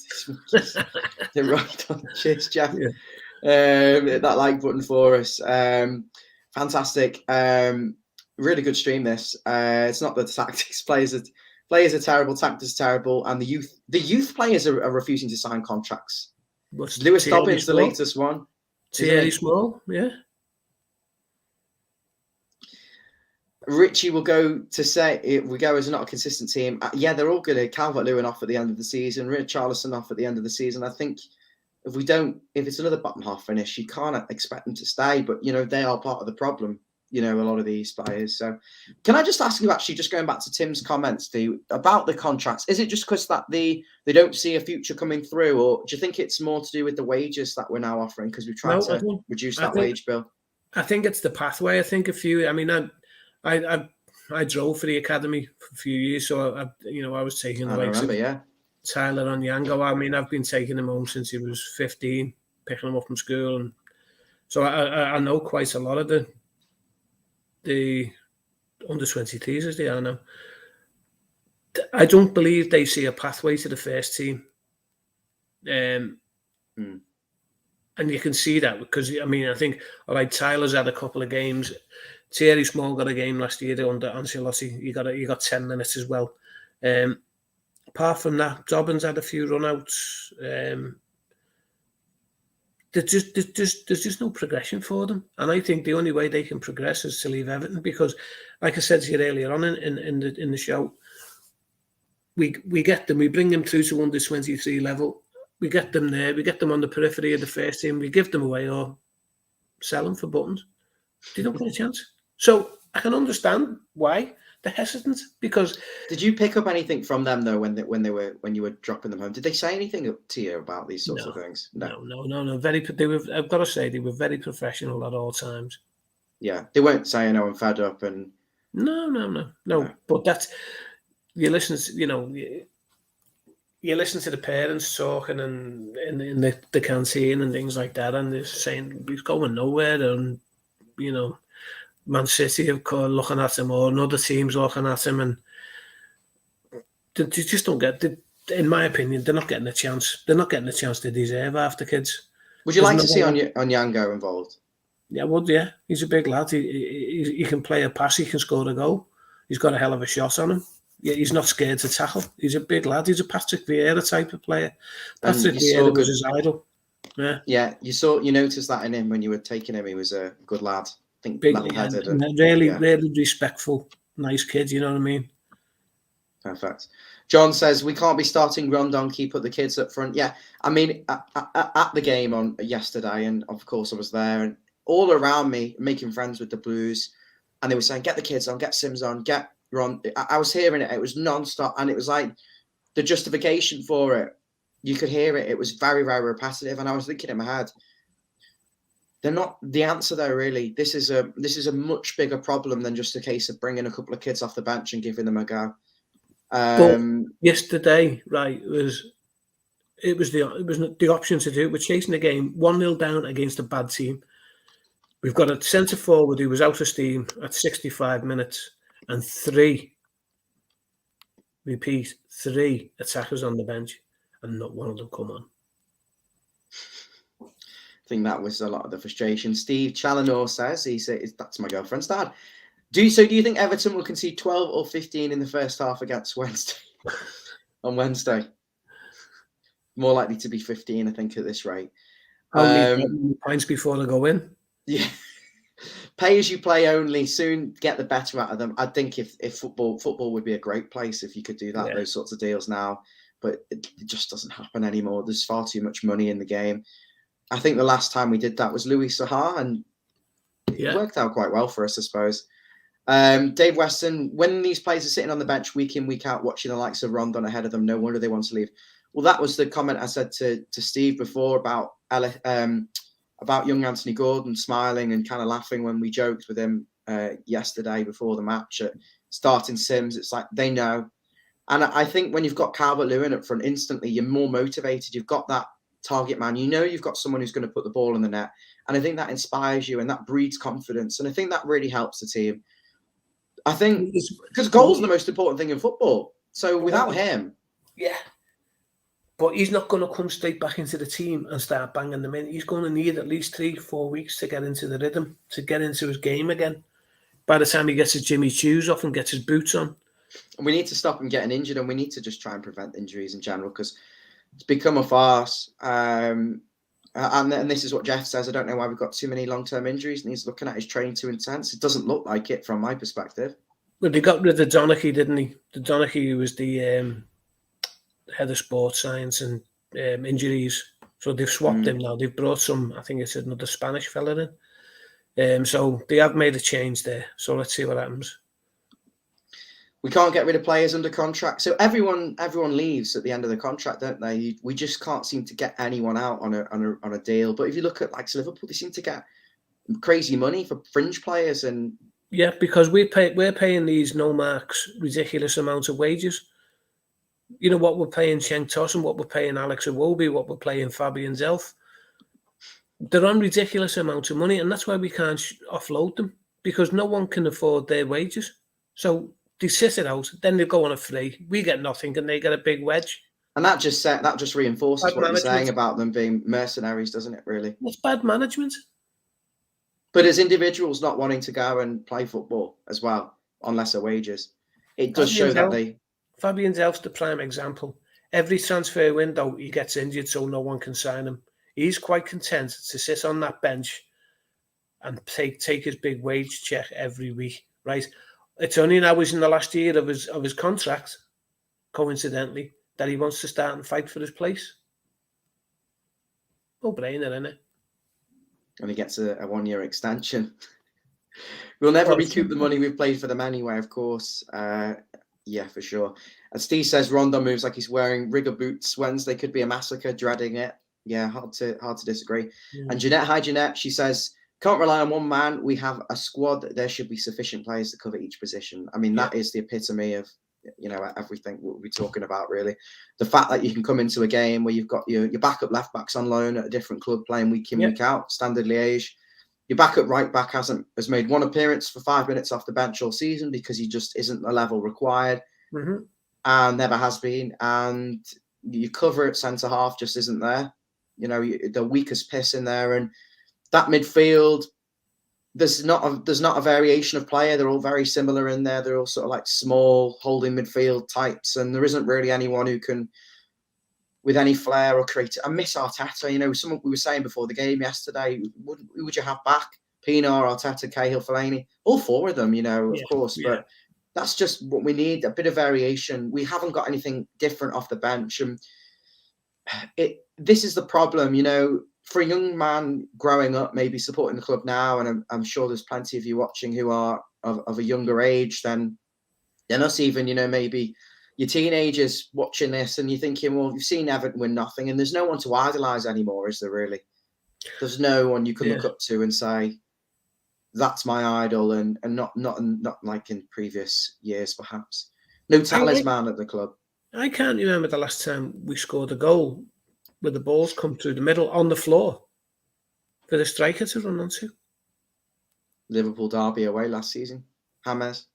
They're right on. Cheers, Jeff. Yeah. That like button for us. Fantastic. Really good stream, this. It's not the tactics. Players are terrible. Tactics are terrible. And the youth players are refusing to sign contracts. Lewis Dobbins, the latest one. Thierry Small, yeah. Richie will go to say if we go as not a consistent team. They're all good. Calvert-Lewin off at the end of the season. Richarlison off at the end of the season. I think if it's another bottom half finish, you can't expect them to stay. But they are part of the problem. A lot of these players. So, can I just ask you, actually, just going back to Tim's comments, Steve, about the contracts? Is it just because that they don't see a future coming through, or do you think it's more to do with the wages that we're now offering because we've tried to reduce that wage bill? I think it's the pathway. I think I drove for the academy for a few years, so I was taking Tyler Onyango. I mean, I've been taking him home since he was 15, picking him up from school, and so I know quite a lot of the under 23s as they are now. I don't believe they see a pathway to the first team, and you can see that because I think Tyler's had a couple of games. Thierry Small got a game last year under Ancelotti. You got 10 minutes as well. Apart from that, Dobbins had a few run-outs. There's just no progression for them. And I think the only way they can progress is to leave Everton because, like I said to you earlier on in the show, we get them, we bring them through to under 23 level. We get them there. We get them on the periphery of the first team. We give them away or sell them for buttons. They don't get a chance. So I can understand why they're hesitant because. Did you pick up anything from them though when you were dropping them home? Did they say anything to you about these sorts of things? No. I've got to say they were very professional at all times. Yeah, they weren't saying, "Oh, I'm fed up," and no. But that's you listen. you listen to the parents talking and in the canteen and things like that, and they're saying he's going nowhere, and Man City have looking at him, or another team's looking at him, and they just don't get. In my opinion, they're not getting a chance. They're not getting the chance they deserve after kids. Would you like to see Onyango involved? Yeah, I would. Yeah, he's a big lad. He can play a pass. He can score a goal. He's got a hell of a shot on him. Yeah, he's not scared to tackle. He's a big lad. He's a Patrick Vieira type of player. Patrick Vieira was his idol. Yeah, you noticed that in him when you were taking him. He was a good lad. I think level-headed and really respectful, nice kid. You know what I mean? Perfect. John says we can't be starting Rondon. Keep the kids up front. Yeah, I mean at the game on yesterday, and of course I was there, and all around me making friends with the Blues, and they were saying get the kids on, get Sims on, get Ron. I was hearing it. It was non-stop, and it was like the justification for it. You could hear it. It was very, very repetitive, and I was thinking in my head, they're not the answer though. Really, this is a much bigger problem than just a case of bringing a couple of kids off the bench and giving them a go. But yesterday, right, it was the option to do it. We're chasing the game 1-0 down against a bad team. We've got a centre forward who was out of steam at 65 minutes, and three attackers on the bench, and not one of them come on. I think that was a lot of the frustration. Steve Challenor says, that's my girlfriend's dad. Do you think Everton will concede 12 or 15 in the first half against Wednesday? On Wednesday? More likely to be 15, I think, at this rate. How many points before they go in? Yeah. Pay as you play only. Soon get the better out of them. I think if football would be a great place if you could do that, those sorts of deals now. But it just doesn't happen anymore. There's far too much money in the game. I think the last time we did that was Louis Saha, and it worked out quite well for us, I suppose. Dave Weston, when these players are sitting on the bench week in, week out, watching the likes of Rondon ahead of them, no wonder they want to leave. Well, that was the comment I said to Steve before about young Anthony Gordon smiling and kind of laughing when we joked with him yesterday before the match at starting Sims. It's like they know. And I think when you've got Calvert-Lewin up front, instantly you're more motivated. You've got that target man. You know you've got someone who's going to put the ball in the net. And I think that inspires you and that breeds confidence. And I think that really helps the team. I think because goals are the most important thing in football. So without him. Yeah. But he's not going to come straight back into the team and start banging them in. He's going to need at least 3-4 weeks to get into the rhythm, to get into his game again. By the time he gets his Jimmy Choos off and gets his boots on. And we need to stop him getting injured, and we need to just try and prevent injuries in general because it's become a farce. And this is what Jeff says. I don't know why we've got too many long-term injuries, and he's looking at his training too intense. It doesn't look like it from my perspective. Well, they got rid of Donachie, didn't he? The Donachie was the head of sports science and injuries. So they've swapped him now. They've brought some, I think it's another Spanish fella in. So they have made a change there. So let's see what happens. We can't get rid of players under contract. So everyone leaves at the end of the contract, don't they? We just can't seem to get anyone out on a deal. But if you look at like Liverpool, they seem to get crazy money for fringe players. And yeah, because we're paying these no marks ridiculous amounts of wages. You know what we're paying Cenk Tosun, what we're paying Alex Iwobi, what we're paying Fabian Zelf. They're on ridiculous amounts of money, and that's why we can't offload them, because no one can afford their wages. So they sit it out, then they go on a free. We get nothing, and they get a big wedge. And that just reinforces what you're saying about them being mercenaries, doesn't it? Really, it's bad management. But as individuals not wanting to go and play football as well on lesser wages, it does show that they. Fabian Zelf's the prime example. Every transfer window, he gets injured, so no one can sign him. He's quite content to sit on that bench and take his big wage check every week, right? It's only now he's in the last year of his contract, coincidentally, that he wants to start and fight for his place. No brainer, innit? And he gets a 1-year extension. We'll never recoup the money we've paid for them anyway, of course. Yeah, for sure. And Steve says Rondon moves like he's wearing rigger boots. Wednesday could be a massacre, dreading it. Yeah, hard to disagree. And Jeanette, hi Jeanette, she says, can't rely on one man. We have a squad. There should be sufficient players to cover each position. I mean, that is the epitome of everything we'll be talking about, really. The fact that you can come into a game where you've got your backup left backs on loan at a different club playing week in, week out, Standard Liège. Your backup right back has made one appearance for 5 minutes off the bench all season because he just isn't the level required, and never has been. And your cover at centre half just isn't there. The weakest piss in there, and that midfield. There's not a variation of player. They're all very similar in there. They're all sort of like small holding midfield types, and there isn't really anyone who can, with any flair or create. I miss Arteta. Someone we were saying before the game yesterday. Who would you have back? Pina, Arteta, Cahill, Fellaini, all four of them. Of course, but that's just what we need. A bit of variation. We haven't got anything different off the bench, and this is the problem. For a young man growing up, maybe supporting the club now, and I'm sure there's plenty of you watching who are of a younger age than us even, maybe your teenagers watching this, and you're thinking, well, you've seen Everton win nothing, and there's no one to idolise anymore, is there really? There's no one you can look up to and say, that's my idol, and not like in previous years, perhaps. No talisman at the club. I can't remember the last time we scored a goal where the balls come through the middle on the floor for the striker to run onto. Liverpool derby away last season. James.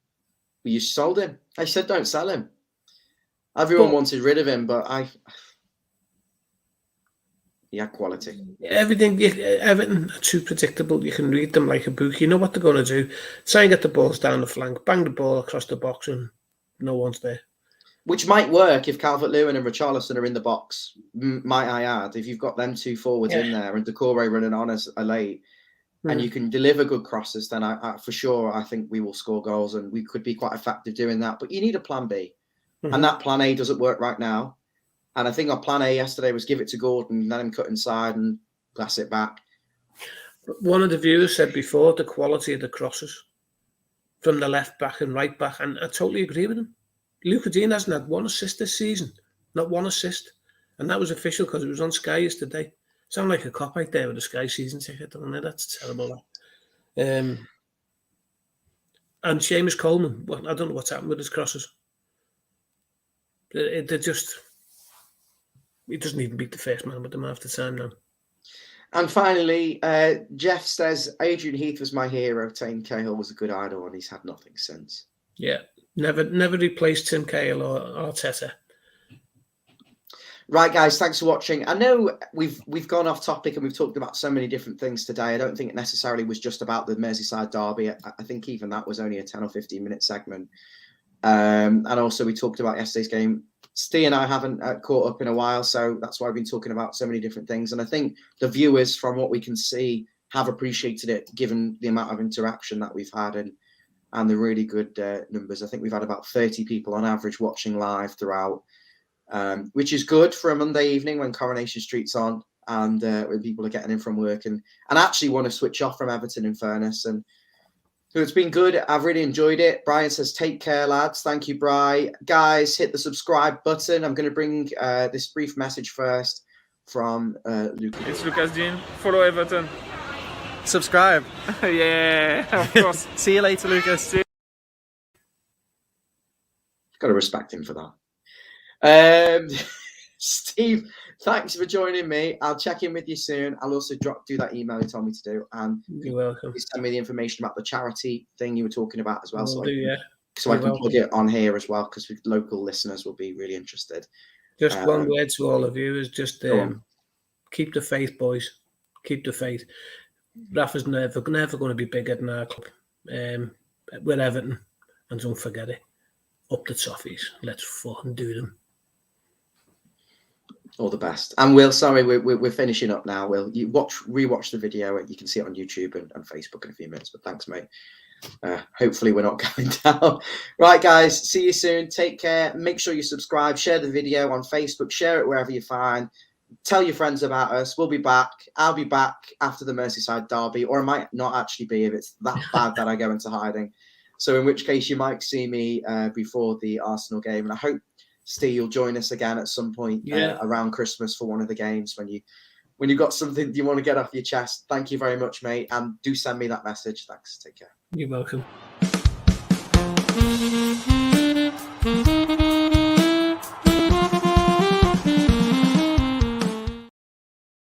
You sold him. I said don't sell him. Everyone wanted rid of him, but he had quality. Everything, Everton are too predictable. You can read them like a book. You know what they're going to do. Try and get the balls down the flank, bang the ball across the box, and no one's there. Which might work if Calvert-Lewin and Richarlison are in the box, might I add. If you've got them two forwards in there and Decore running on as a late, and you can deliver good crosses, then I for sure, I think we will score goals, and we could be quite effective doing that. But you need a plan B. And that plan A doesn't work right now. And I think our plan A yesterday was give it to Gordon, let him cut inside and glass it back. One of the viewers said before the quality of the crosses from the left back and right back, and I totally agree with him. Luca Dean hasn't had one assist this season. Not one assist. And that was official because it was on Sky yesterday. Sound like a cop out there with a Sky season ticket, don't it? That's terrible. And Seamus Coleman, well, I don't know what's happened with his crosses. He doesn't even beat the first man with them half the time now. And finally, Jeff says, Adrian Heath was my hero. Tim Cahill was a good idol, and he's had nothing since. Yeah. Never replaced Tim Cahill or Arteta. Right, guys, thanks for watching. I know we've gone off topic and we've talked about so many different things today. I don't think it necessarily was just about the Merseyside derby. I think even that was only a 10 or 15-minute segment. And also we talked about yesterday's game. Steve and I haven't caught up in a while, so that's why we've been talking about so many different things. And I think the viewers, from what we can see, have appreciated it, given the amount of interaction that we've had and the really good numbers. I think we've had about 30 people on average watching live throughout, which is good for a Monday evening when Coronation Street's on and when people are getting in from work and actually want to switch off from Everton, in fairness. And so it's been good. I've really enjoyed it. Brian says, take care, lads. Thank you, Bri. Guys, hit the subscribe button. I'm going to bring this brief message first from Lucas. It's Lucas Dean. Follow Everton. Subscribe. Yeah, of course. See you later, Lucas. Got to respect him for that. Steve, thanks for joining me. I'll check in with you soon. I'll also do that email you told me to do. And you're welcome. Please send me the information about the charity thing you were talking about as well. So I can plug it on here as well, because local listeners will be really interested. Just one word to all of you is just keep the faith, boys. Keep the faith. Rafa's never going to be bigger than our club. We're Everton, and don't forget it. Up the toffees. Let's fucking do them. All the best. And we're finishing up now. You rewatch the video. You can see it on YouTube and Facebook in a few minutes. But thanks, mate. Hopefully we're not going down. Right, guys. See you soon. Take care. Make sure you subscribe. Share the video on Facebook. Share it wherever you find. Tell your friends about us. We'll be back. I'll be back after the Merseyside derby, or I might not actually be if it's that bad that I go into hiding. So in which case you might see me before the Arsenal game. And I hope, Steve, you'll join us again at some point around Christmas for one of the games when you've got something you want to get off your chest. Thank you very much, mate. And do send me that message. Thanks. Take care. You're welcome. Bye.